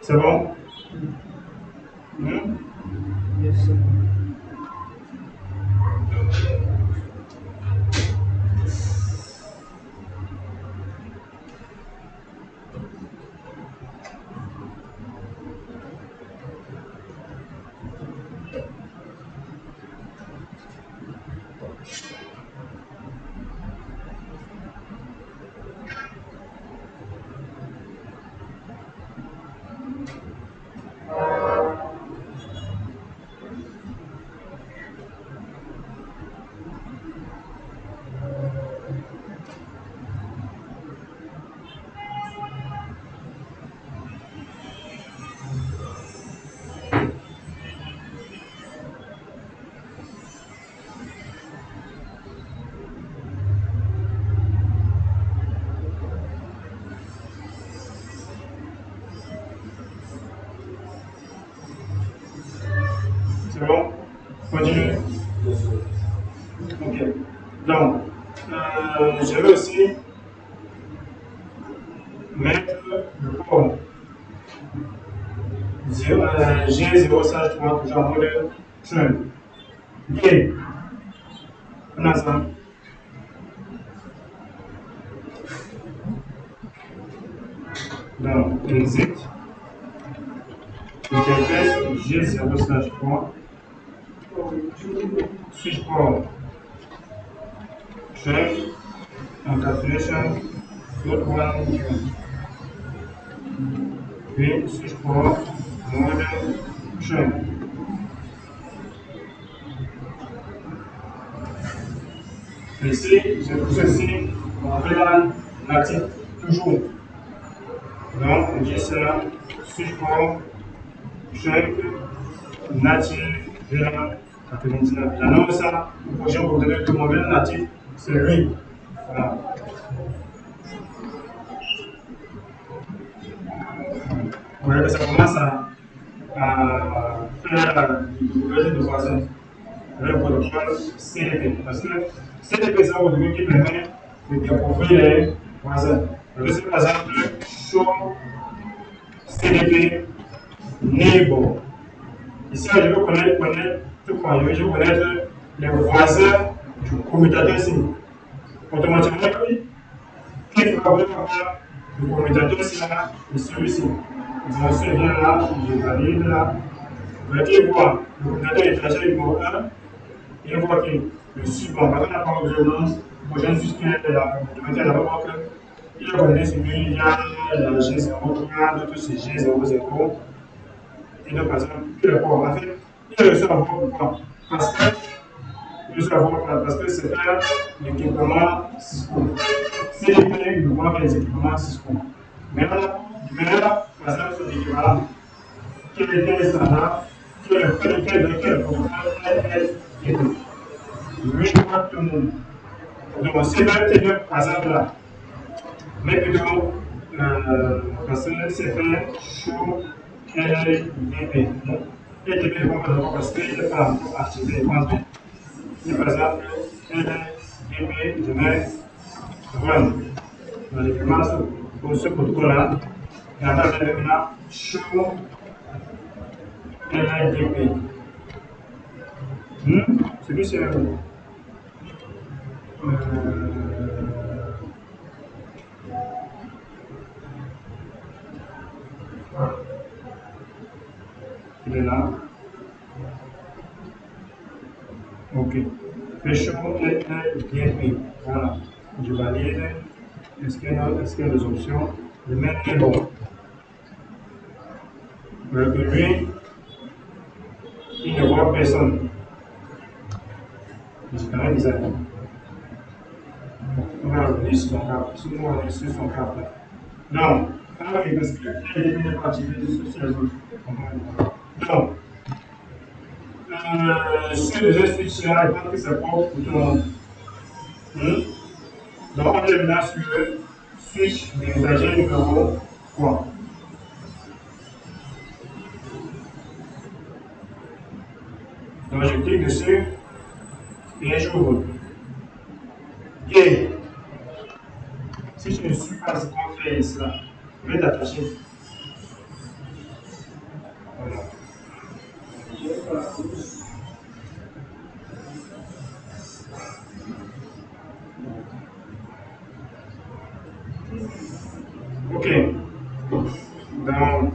C'est bon? Yes. Continue. Ok. Donc, je vais aussi mettre le port G053 toujours en mode train. Bien. On a ça. Donc, exit. Interface G0/3. Switch port. Train. Encapsulation. Load one new. Puis switch port. Mode train. Ici, je pousse ici mon VLAN natif toujours. Donc, on dit ça, switch port, check, natif, VLAN 99. J'annonce ça, le prochain pour vous donner que mon VLAN natif, c'est lui. Voilà. Vous voyez que ça commence à faire de croissance. Le protocole CDP. Parce que CDP, c'est un protocole qui permet de découvrir les voisins. Je par exemple show CDP neighbor. Ici, je veux connaître les voisins du commutateur ici. Automatiquement, qui va avoir le commutateur ici, là, et celui-ci. Donc, ce vient là, je valide là. Vous voyez, le commutateur est traité numéro 1. Et on voit que le suivant, par exemple, la parole de violence, pour jeune juste de la d'abord qu'il a connaît celui, il y a G03, d'autres c'est G00. Et donc, par exemple, il est en fait, il a reçu avoir pourquoi? Parce que c'est faire l'équipement Cisco. CDP, nous voit les équipements Cisco. Mais là, par exemple, c'est l'équivalent. Quel était le standard? Quel lui, tout le monde. Donc, c'est même, par exemple, là. Mais plutôt, parce que c'est fait show LDP. LDP, parce qu'il n'est pas encore activé. Si par exemple, LDP, je mets run. Donc, je commence pour ce protocole-là. Et après, je vais maintenant show LDP. Celui-ci est il est là. Ok. Fais LDP. Voilà. Je valide. Est-ce qu'il y a des options? Je mets bon. Lui, il ne voit personne. C'est quand même bizarre. On va revenir sur son cap. Souvent, on est sur son cap. Donc, parce qu'il n'est pas activé sur les autres. Donc, sur les switch là, il pense que c'est propre pour tout le monde. Donc, on est maintenant sur le switch d'usager numéro 3. Donc, je clique dessus et j'ouvre. Et si je ne suis pas compris cela, je vais t'attacher. Voilà. Ok. Donc,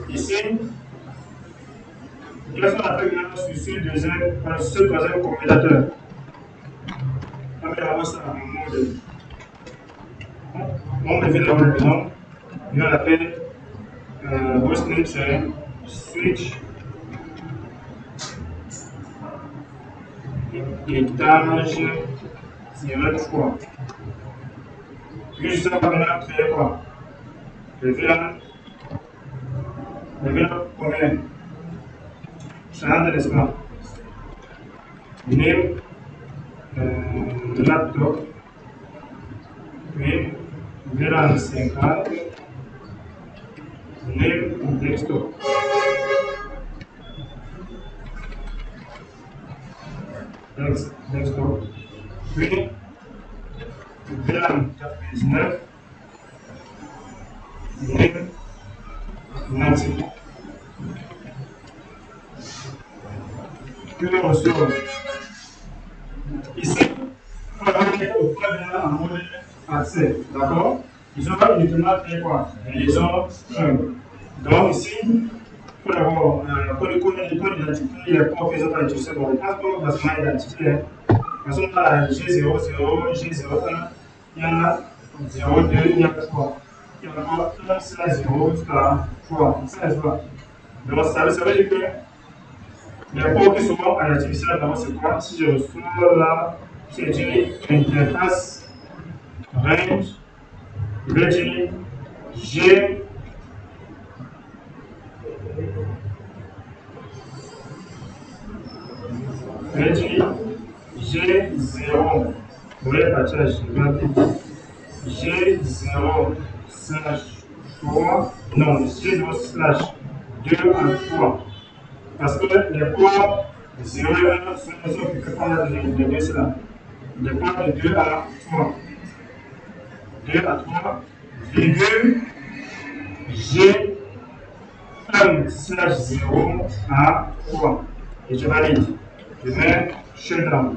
ici, quels sont la première sur ce troisième combinateur? On va ça à un mode. On devait l'avoir le nom. On l'appelle hostname c'est switch étage 03. Juste ça, on va créer quoi? Le VLAN combien? Ça rentre, n'est-ce pas? Name laptop, puis VLAN 50, name desktop. desktop. Puis, VLAN 99, name, native. Puis on ressort. Ici, on va aller au VLAN en mode accès. D'accord? Ils ont uniquement fait quoi? Ils ont 1. Donc ici, pour avoir le code identifier les ports qu'ils ont pas utilisés dans le passeport, parce qu'on a identifié. Parce qu'on a la G00, G01, il y en a 02, il y a 3. Il y en a 1, 0 jusqu'à 3. 16 fois. Donc ça veut dire que les ports qui sont à l'activité là-dedans, c'est quoi? Si je reçois là, c'est dit interface, range, Ready, G, ready, G0, vous voyez partage, G0 slash 3, non, G0 slash 2 à 3. Parce que les ports 0 et 1 sont les autres que qu'on a de 2 cela. Les ports de 2 à 3. 2 à 3, virgule, G 1 slash 0 à 3. Et je valide. Je mets shutdown.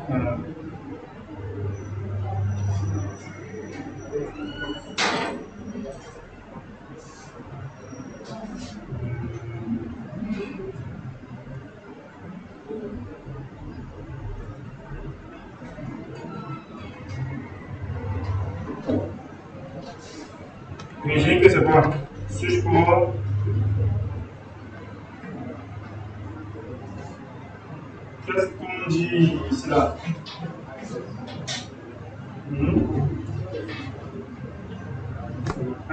Voilà. Imaginez que c'est quoi? Switch pour qu'est-ce qu'on dit ici là?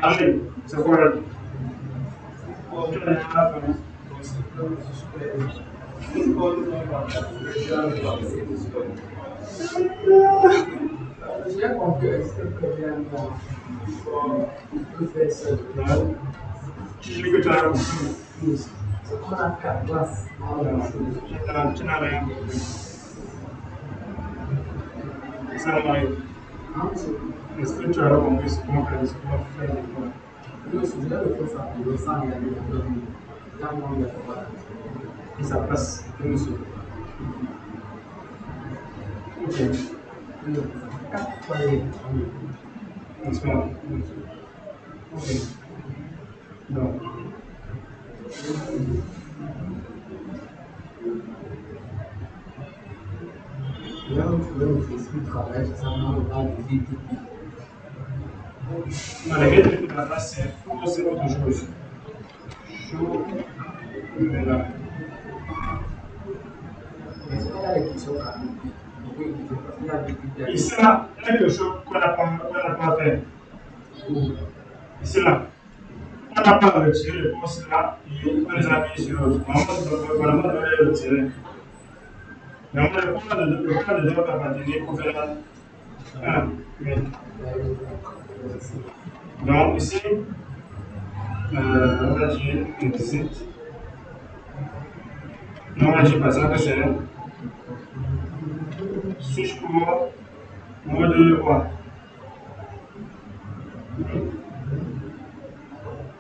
Allez, c'est quoi là? J'ai compris ce problème. Il fait ça. Qui dit que tu as compris? C'est qu'on a 4 places. Tu n'as rien compris. Ça m'arrive. Est-ce que tu as compris ce qu'on fait? Le sujet de faire ça pour le sang, il y a des et ça passe. Monsieur. Ok. N'est-ce pas? Ok. Donc. Là où tu veux nous expliquer le travail, c'est ça, on va le vide. Non, les règles de la base, c'est faux, c'est autre chose. Chaud, là. Est-ce qu'il y a des questions quand même? Ici, là, quelque chose qu'on n'a pas fait. Ici, là, on n'a pas retiré les postes là, et on les a mis sur le vraiment on les retirer. Mais on ne pas de droit à partir pour faire là. Donc, ici, on va dire exit. On va dire par exemple que c'est switch pour mode quoi?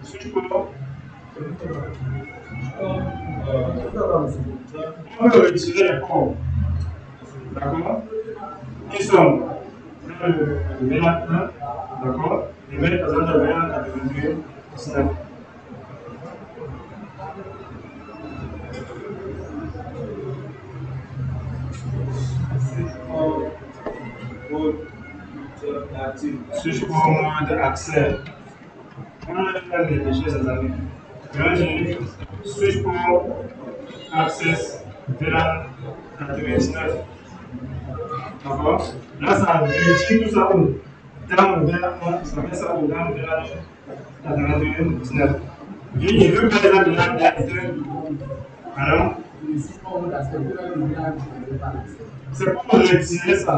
Switch pour on peut retirer les ports. D'accord? Qui sont le VLAN 1, d'accord? Et mettre par exemple le VLAN 82, snap. Switch pour mode accès. On a fait des choses à l'année. Imaginez, switch pour access VLAN 99. D'accord? Là, ça multiplie tout ça où? Dans le VLAN 1, ça fait ça où? Dans le VLAN 99. Il veut par exemple VLAN 2. Alors? C'est pour retirer ça.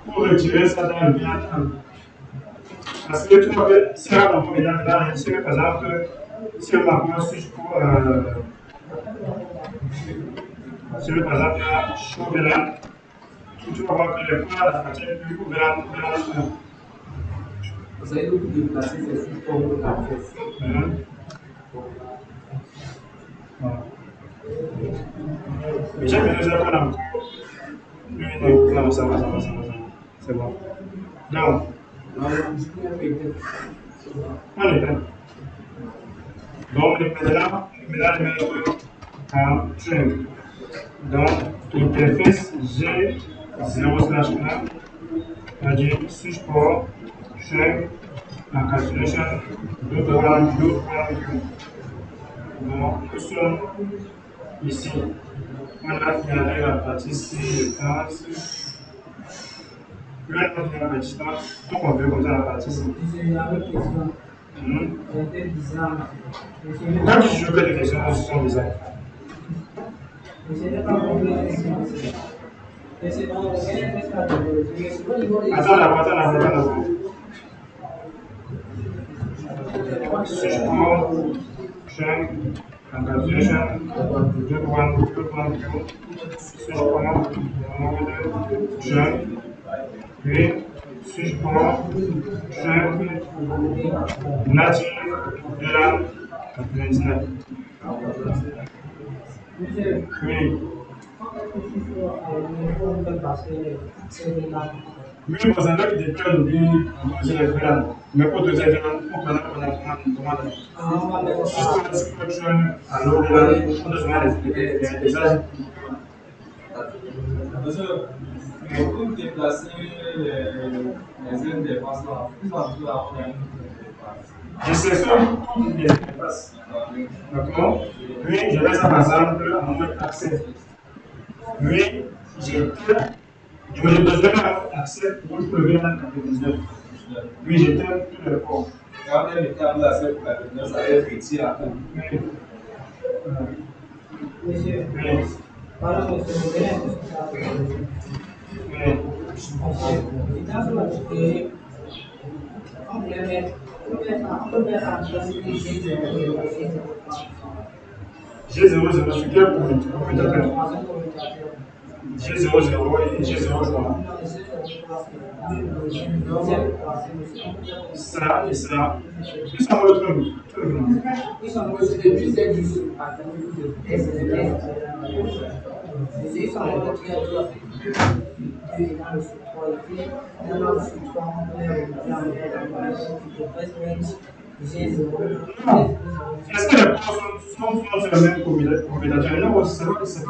Pour retirer ça dans le VLAN 1. Parce que tu vois que si on a un peu là, ici, par exemple, si on marque un switch pour. Si par exemple, là, chauffe là, tu vas voir que les points à la frontière plus ouverts. Vous savez que vous déplacez ces switches pour la pièce. J'ai vu déjà qu'on a. Non, ça va. C'est bon. Donc, on est prêt. Donc, maintenant, le mettre en string. Donc, l'interface G0/1, c'est-à-dire switch port, string, encapsulation, one. Donc, nous sommes ici. On a finalisé la partie C, je pense. Puis là, on a la distance. Donc, on veut comme ça la partie C. Quand je fais des questions, ce sont des actes. Attends. Switch port, string, encapsulation, switch port, string, puis switch port, string, native, de la 99. Oui. Oui, parce que des plans de les plans, mais pour deux éléments, on a alors on doit expliquer les âges. Pour déplacer les interfaces là, vous avez avoir une interface. Je sais ça, les interfaces. D'accord? Oui, je laisse par exemple en mode accès. Oui, j'ai besoin d'accès pour le VLAN 99. Oui, j'ai tout le port. Quand on est à l'accès pour la 99, ça va être petit à tout. Monsieur, voilà, monsieur, G00, c'est quel commutateur? G00 et G03. Ça et ça. C'est ça le truc. Ils sont posés depuis cette juste. Est-ce que les ports sont sur le même combinateur? Non, c'est pas ça que c'est.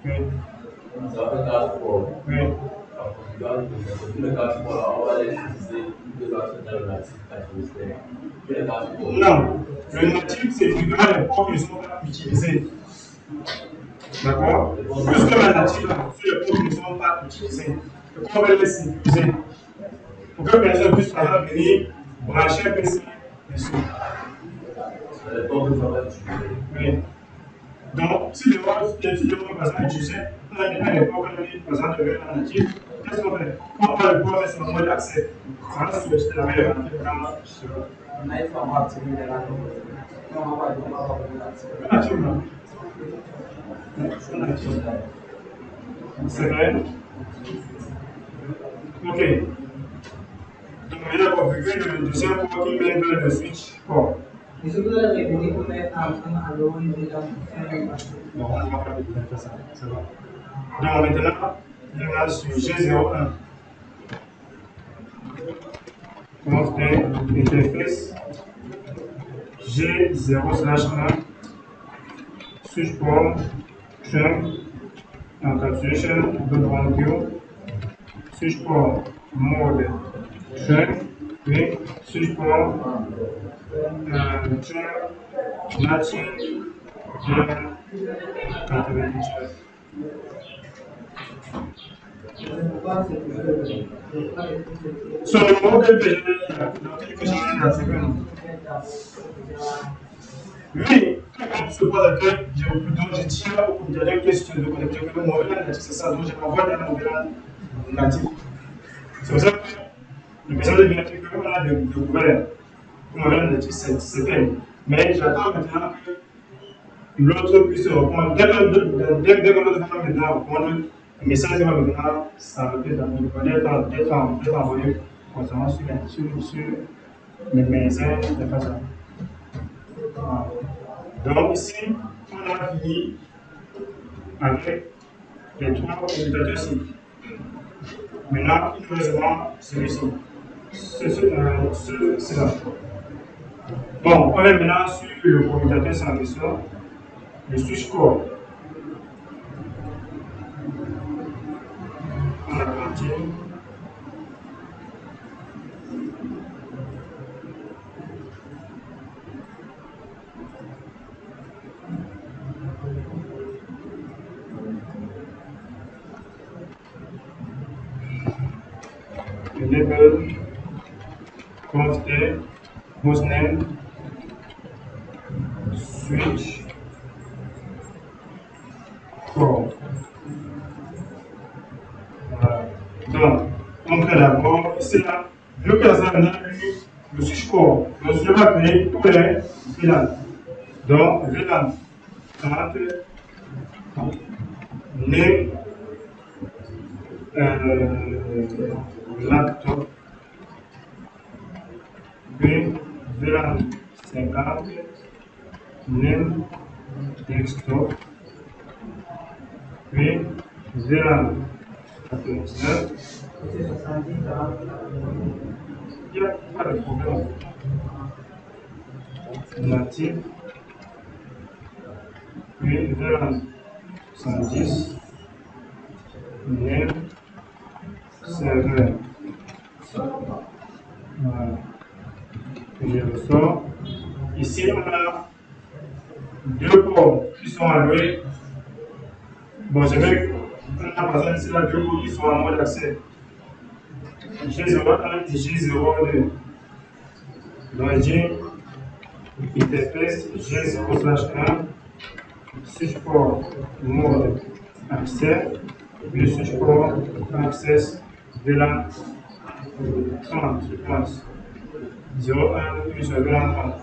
Oui. Ça fait 4 fois. Le 4 fois, on va les utiliser deux actions alternatives. Non, le natif, c'est évidemment les ports qui ne sont pas utilisés. D'accord? Puisque la native, sur les ports qui ne sont pas utilisés, on va les laisser utiliser. Pour que personne puisse par exemple venir brancher un PC dessus. Les ports qui ne sont pas utilisés. Oui. Donc, si les ports par exemple utilisés, on a déjà les ports qui par exemple deviennent natifs. Qu'est-ce qu'on fait? On prend le port sur le mode accès. On va switcher la meilleure On a été en activé de la on va c'est vrai? Ok. Donc, on a configuré le deuxième port qui met vers le switch port. Et ce que vous avez révélé pour mettre en train de l'eau, il est là. Non, on ne va pas faire ça. C'est bon. Donc, maintenant, on a sur G01. On fait l'interface G0/1 switch port, string, encapsulation, switch port, mode, string, puis switch port, string, native, 99. Sur le moment que je dans quelques années, là, c'est bien. Oui, quand se pose la question, je tiens au comité question de connecter que le modèle natif, c'est ça, donc je m'envoie dans le modèle natif. C'est pour ça que le message de natif, on a découvert le modèle natif, c'est tel. Mais j'attends maintenant que l'autre puisse répondre. Dès que l'autre va maintenant répondre, le message va maintenant s'arrêter d'être envoyé concernant sur les messages de façon. Donc ici, on a fini avec les trois commutateurs-ci. Maintenant, il nous reste celui-ci. C'est là. Bon, on est maintenant sur le commutateur sans question, le switch core. On a continué. Enable const hostname switch core. Voilà. Donc, on crée d'abord, ici là, vu que ça a eu le switch core, donc je vais créer tous les VLAN. Donc, VLAN 30 name laptop puis VLAN 50 name desktop puis VLAN 99. Il n'y a pas de problème. Natif puis VLAN 110 name serveur. Voilà. Je ressors. Ici, on a deux ports qui sont alloués. Bon, je vais prendre par exemple ici, là, deux ports qui sont en mode accès. G01 et G02. Donc, j'ai interface G0/1, switch port mode accès, puis switch port access VLAN 30, je pense. 01 plus VLAN 30.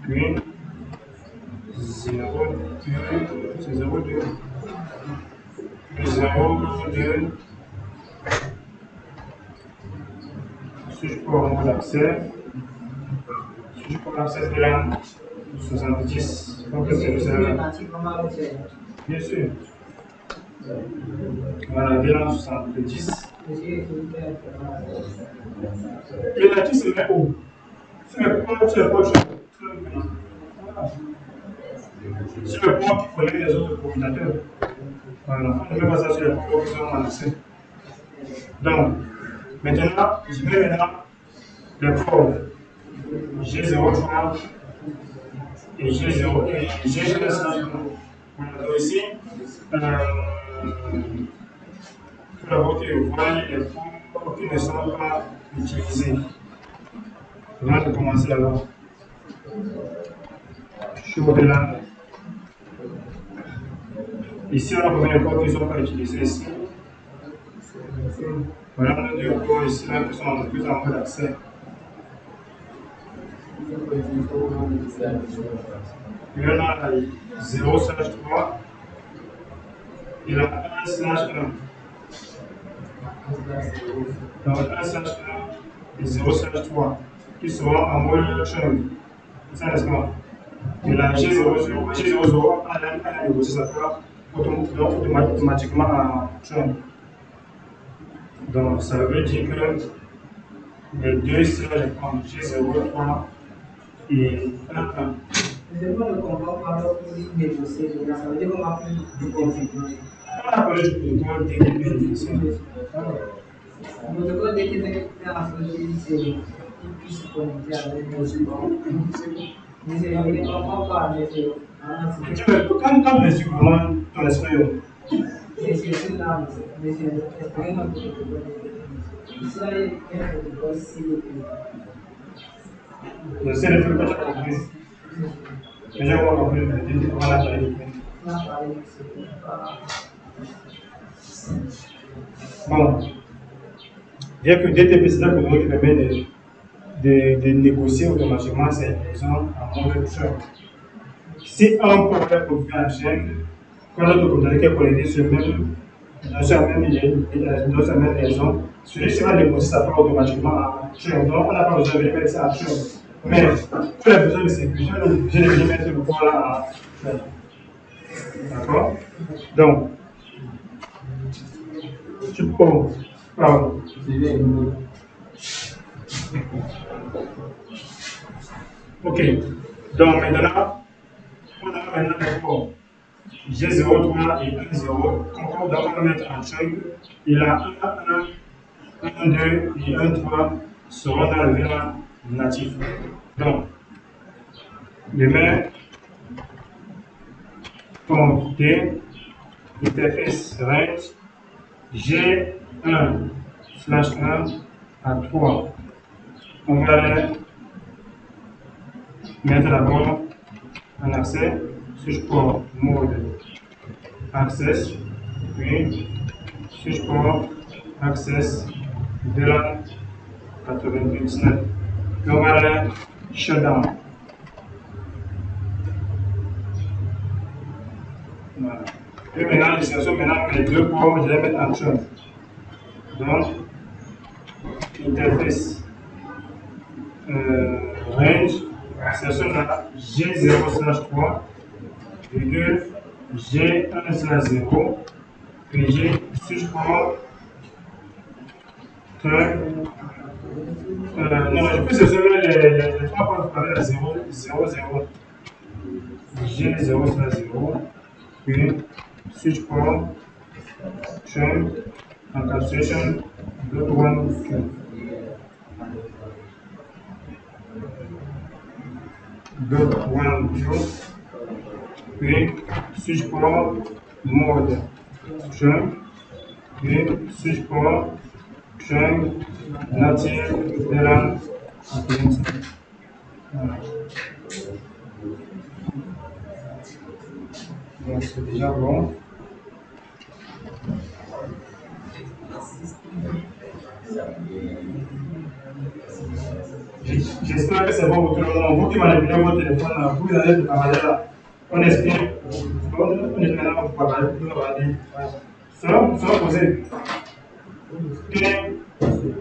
Puis 02, c'est 02. Puis 02. Switch port mode accès. Switch port access VLAN 70. Donc c'est le serveur. Bien sûr. Voilà, VLAN 70. Le natif se met où? Sur le port, sur le port, sur le port qui connaît les autres commutateurs. Voilà, on ne met pas ça sur le port qui sont en accès. Donc, maintenant, je mets maintenant le port G03 et G0 et G05. Voilà, donc ici, tout d'abord que vous voyez les ports qui ne sont pas utilisés. Avant de commencer alors, show VLAN. Ici, on a combien de ports qui ne sont pas utilisés ici. Voilà, on a deux ports ici là, qui sont en plus en mode accès. Il y en a 0/3 et là 1/1. Donc 1/1 et 0/3 qui seront en mode churn. C'est ça, n'est-ce pas? Et la G00 a négocié sa part automatiquement en churn. Donc ça veut dire que les deux ici, là, je prends G03 et 1. Je ne comprends pas alors pour négocier, ça veut dire qu'on va plus de conflit. On a parlé du protocole DTP. Le protocole DTP a fait qu'il puisse se connecter avec nos support. Mais je ne comprends pas, mais quand les suppléments ton esprit, C'est celui-là, mais c'est vraiment que ça est un protocole CDP. Le CDP que tu as compris. Mais j'ai pas compris le DDP qu'on a parlé. On a parlé de CDP. Bon, bien que DTP, c'est là que nous qui permet de négocier automatiquement ces liaisons à mauvais peur. Si un port est confié en chaîne, quand l'autre communauté est connectée sur dans sa même liaison, celui-ci va négocier sa part automatiquement à chaîne. Donc, on n'a pas besoin de mettre ça à chaîne. Mais, tu as besoin de sécuriser, on est obligé de venir mettre le port là à chaîne. D'accord? Donc, tu peux. Pardon. Ok. Donc maintenant, on a maintenant les ports G03 et 1,0. Quand on va mettre en chunk, il a 1, 1, 2 et 1, 3 seront dans le VLAN natif. Donc, les mains pont T, interface range G1/1 à 3. On va les mettre d'abord en accès, switch port mode access, puis switch port access VLAN 99. Et on va les shutdown. Voilà. Et maintenant, les deux ports, je vais mettre en chunk. Donc, interface range, c'est là G0/3, virgule G1/0, puis G switch port non, je peux sélectionner les trois ports pour aller à 0, 0, 0. G0/0, puis switch port chunk encapsulation .1 queue. .1 queue, puis switch port mode chunk, puis switch port chunk native VLAN 25. Voilà. Donc c'est déjà bon. J'espère que c'est bon pour tout le monde. Vous qui manipulez votre téléphone, vous allez travailler là. On explique. On est maintenant pour parler. Soit posé.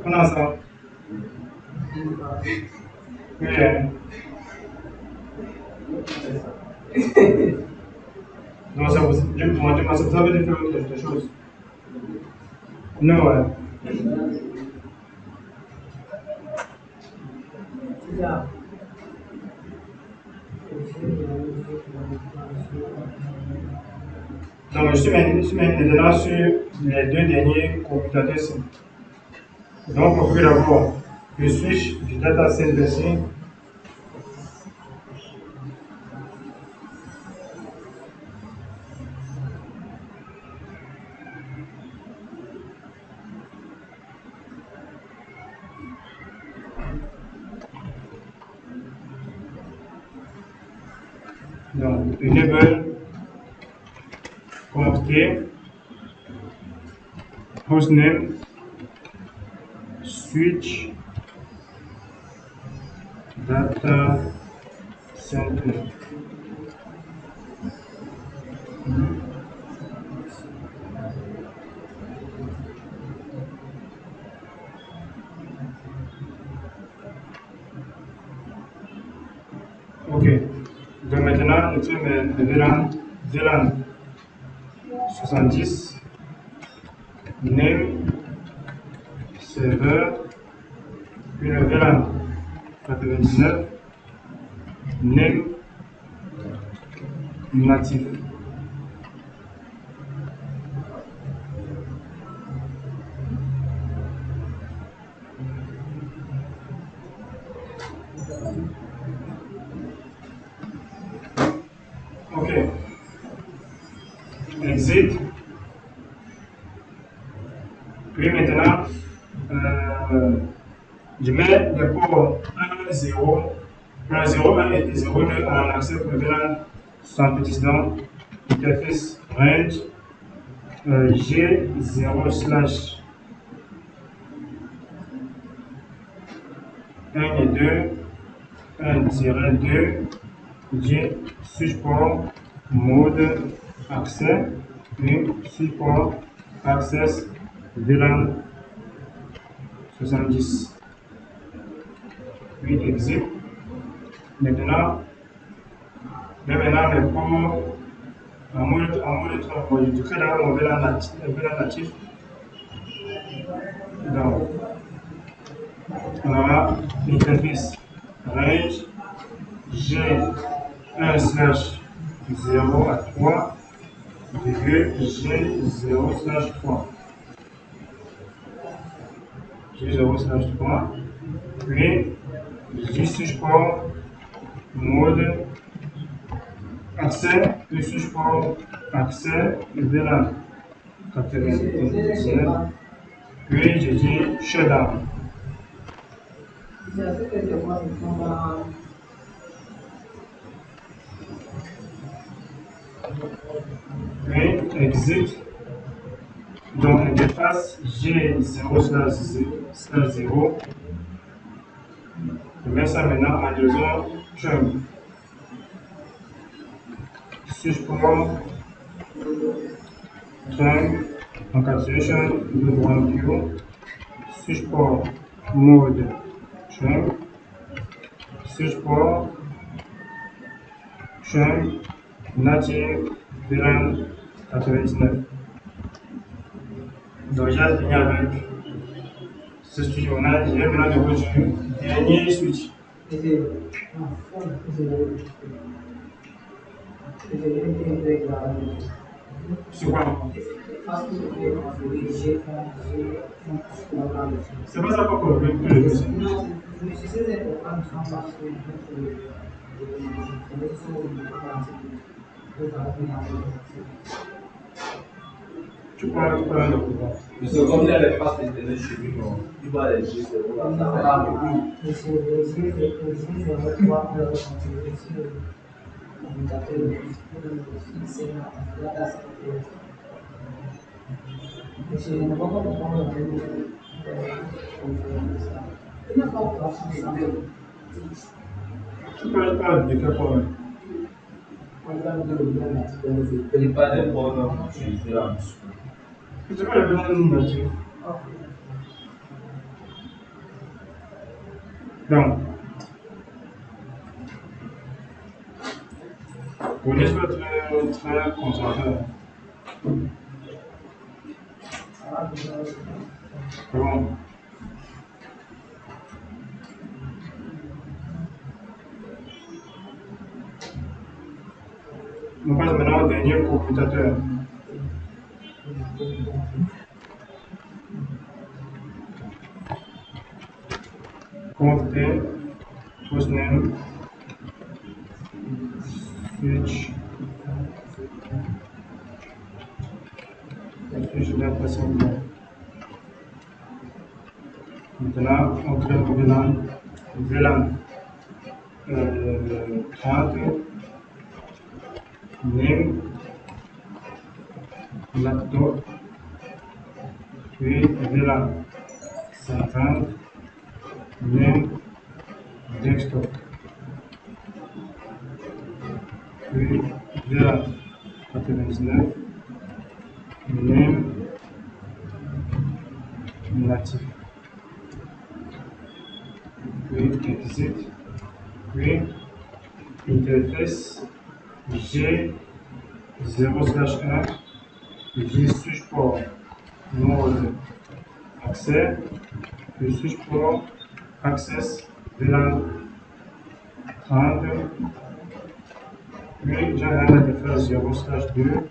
On a ça. Oui. Non, ça vous. Ça veut dire quelque chose. Non, ouais. Donc, je suis maintenant sur les deux derniers computateurs. Donc, on peut d'abord le switch du data center ici. Donc, enable connecté hostname switch data center. Ok. Donc maintenant, je fais le VLAN 70, name, serveur, puis le VLAN 99, name, natif. Ok. Exit. pour 1, 0, 1, 0, 1 et 0, 2 en accès pour VLAN 70 dans interface range G0 slash 1 et 2, 1-2, G support mode accès, puis support access VLAN 70. Puis exit. Maintenant, les ports en mode 3, je crée d'abord mon VLAN natif. Donc, on aura l'interface range G1 slash 0 à 3, G0 slash 3. G0 slash 3, puis J support mode accès, puis support accès VLAN 99, puis je dis shutdown. Puis exit. Donc l'interface G0 slash 0. Je mets ça maintenant en disant chum. Support trunk encapsulation with one queue. Support mode trunk. Support trunk native VLAN 99. Donc j'ai fini avec ce switch-là. Je vais maintenant dérouler du dernier switch. C'est quoi? C'est pas ça pourquoi je vais tu parles de quoi? Parce que comme il y a les passes internet chez lui, il va aller G0 là. Tu parles de quel problème? Il n'y a pas de problème utilisé là. C'est pas le VLAN natif. Donc, vous n'êtes pas très concentré. Bon. On passe maintenant au dernier commutateur. Commutateur, hostname, switch, switch d'impression. Maintenant, on crée le VLAN 30, name, laptop, puis VLAN 50, name, desktop, puis VLAN 99, name, natif. Puis exit, puis interface G0/1, J support mode accès, puis support access VLAN 30, puis j'ai l'interface 0/2,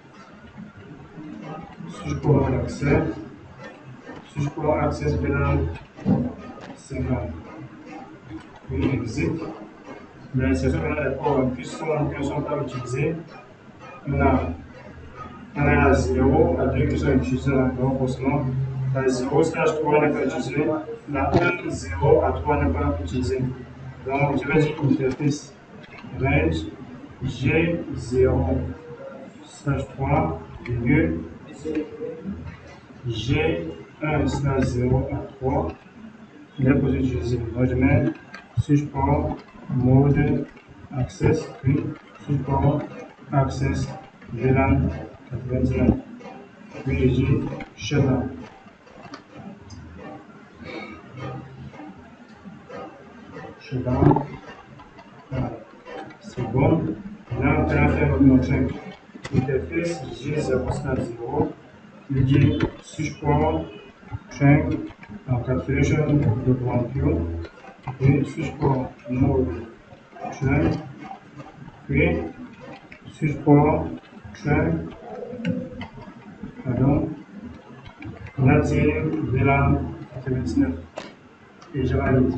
support accès, support access VLAN 50. Puis exit. Mais c'est sûr que les ports qui ne sont pas utilisés, on a à 0, à 2 qui sont utilisés dans le forcément. À 0/3 n'est pas utilisé, la 1, 0 à 3 n'est pas utilisée. Donc, je vais dire interface range G0/3, virgule, G1/0 à 3 n'est pas utilisé. Donc, je mets support mode access, puis support access VLAN 99. Puis je dis shutdown. Shutdown. Voilà. C'est bon. Là, on va faire notre check. Interface G0/0. Il dit support change encapsulation de GroundView. Puis support mode change. Puis support change. Pardon. Native VLAN 99. Et je valide.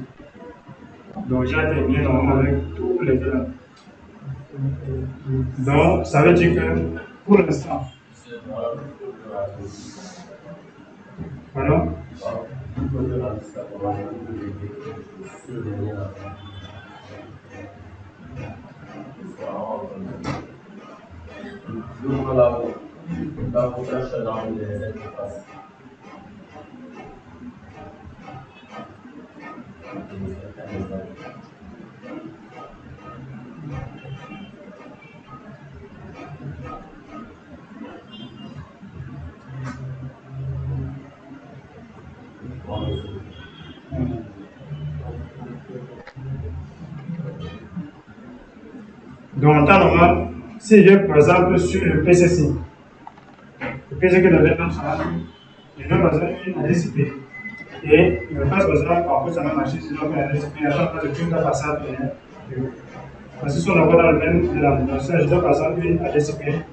Donc j'ai terminé normalement avec tous les VLAN. Donc ça veut dire que pour l'instant, pardon? La prochaine dans les interfaces. Donc en temps normal, si je par exemple sur le PCC, le PC que j'avais dans ça, je vais par exemple une ADCP. Et il me passe par exemple, en plus, ça m'a marché, sinon une ADCP, à chaque fois que je dois passer à parce que si on a dans le même de la notion, je dois par exemple une ADCP.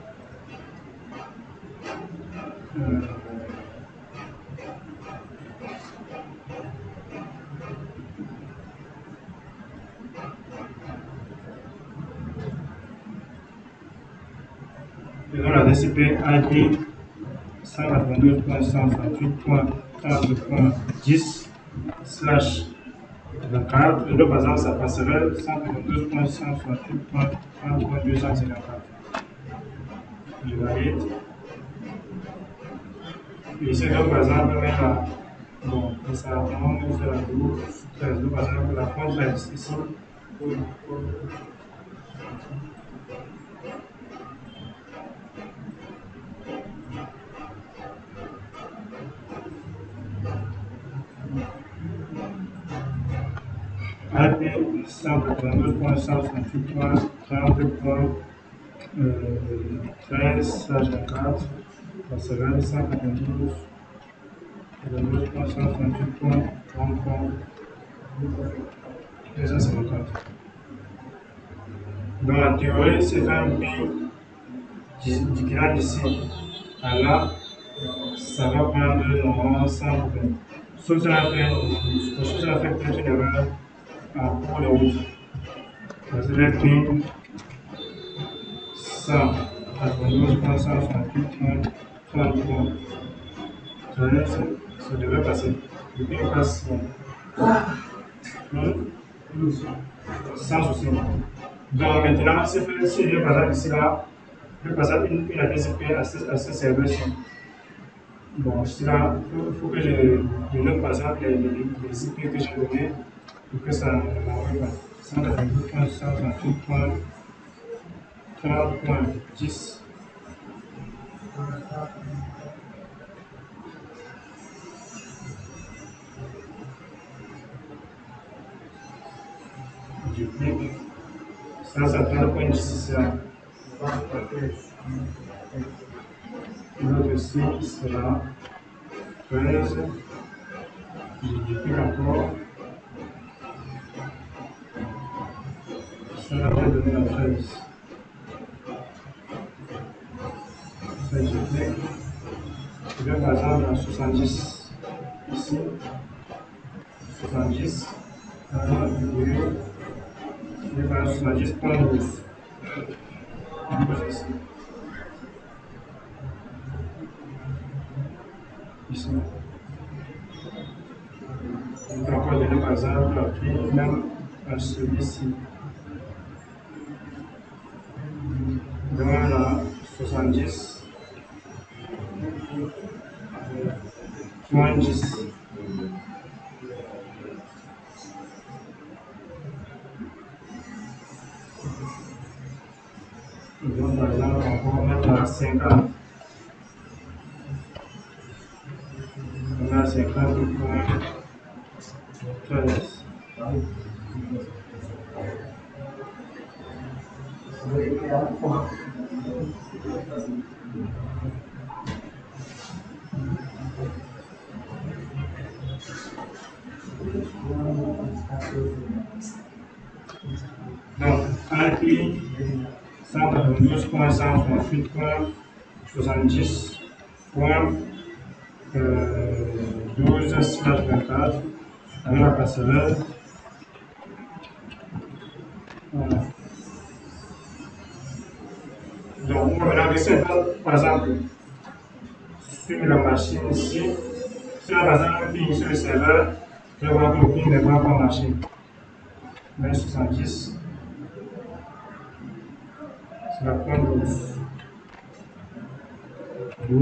Nous avons la DCP IP 192.168.30.10/24. Et là, par exemple, ça passerait 192.168.30.254. Je valide. Et ici, là, par exemple, on met la. Bon, ça va vraiment faire la 12, 13. Par exemple, la point 13 ici. IP 192.168.30.13/24, ça serait 192.168.30.254. Donc en théorie, c'est un ping du grade ici à là, ça va prendre normalement 100. Sauf si on a fait peut-être une erreur pour les routes. Parce que le ping 192.168.30.13, ça devrait passer. Le ping passe 100 aussi. Donc maintenant, si je vais par exemple ici là, je vais passer une ADCP à ce serveur-ci. Bon, ici là, il faut que je note par exemple les IP que j'ai donnés pour que ça ne m'envoie pas. 192.168.30.10. Du clic. Ça prend le point 10 là. L'autre ici sera 13. Je duplique encore. Ça va donner la 13. Ça, je clique. Je vais par exemple à 70. Ici. 70. Je vais par 70.12. Ici. par exemple appris même à celui-ci. Donc on a 70 moins 10. Donc par exemple on va mettre à 50. On a 50.13. Donc, IP 192.168.12/24 avec la passerelle. Voilà. Donc, on va regarder par exemple sur la machine ici. Si par exemple un ping sur le serveur, je vais voir que le ping n'est pas en machine. 2070. C'est la pointe 12. Je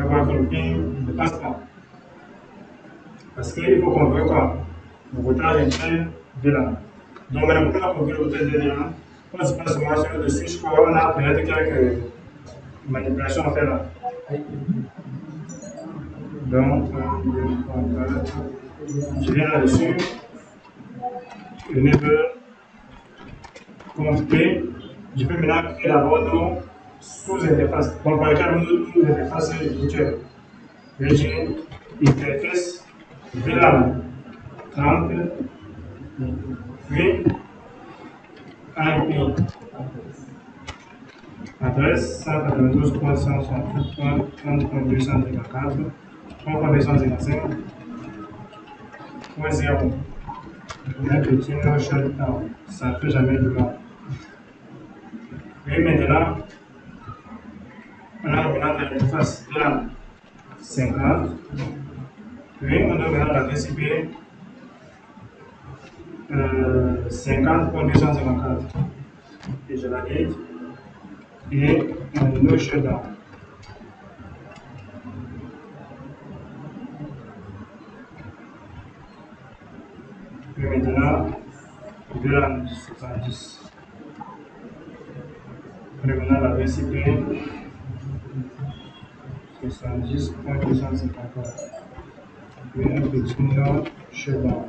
vais voir que le ping ne passe pas. Parce qu'il faut qu'on veut quoi? Le voltage interne VLAN. Donc maintenant, pour configurer le voltage VLAN, on se passe seulement sur le switch core, on a peut-être quelques manipulations à faire là. Donc, je viens là-dessus. Le niveau config. Je peux maintenant créer d'abord nos sous-interfaces. Donc, par exemple, nos interfaces virtuelles. J'ai interface VLAN 30, puis IP adresse 192.168.30.254 3.255.0. Un petit no shutdown, ça ne fait jamais de mal. Et maintenant, on a maintenant l'interface VLAN 50. Puis on a maintenant la TCP 50.254. Et je valide. Et un no shutdown. Et maintenant, VLAN 70. Et maintenant la TCP 70.254. Et un petit no shutdown.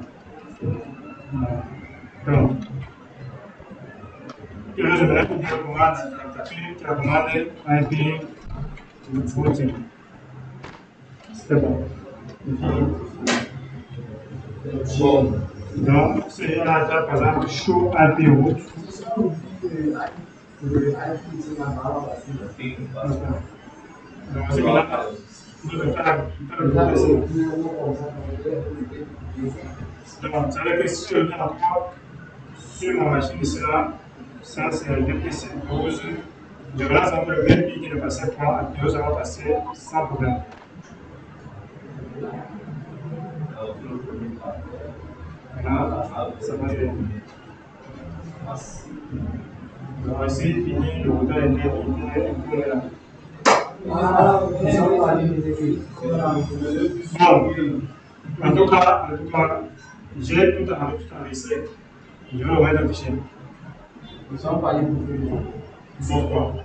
Donc, et là, je vais mettre la commande IP routing. C'est bon. Bon. Donc, c'est là, par exemple, show IP route. Donc, c'est là, nous devons faire le processus. Donc, ça veut dire que si je viens encore sur ma machine ici, là, ça c'est le DPC 12. Je relance un peu le même pic qui ne passait pas à 2, ça va passer sans problème. Voilà, ça va bien. Donc, ici, fini, le routeur est bien là. Bon, en tout cas, j'ai tout enregistré. Je vais ouvrir le fichier. Nous sommes pas libres pour Pourquoi?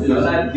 C'est la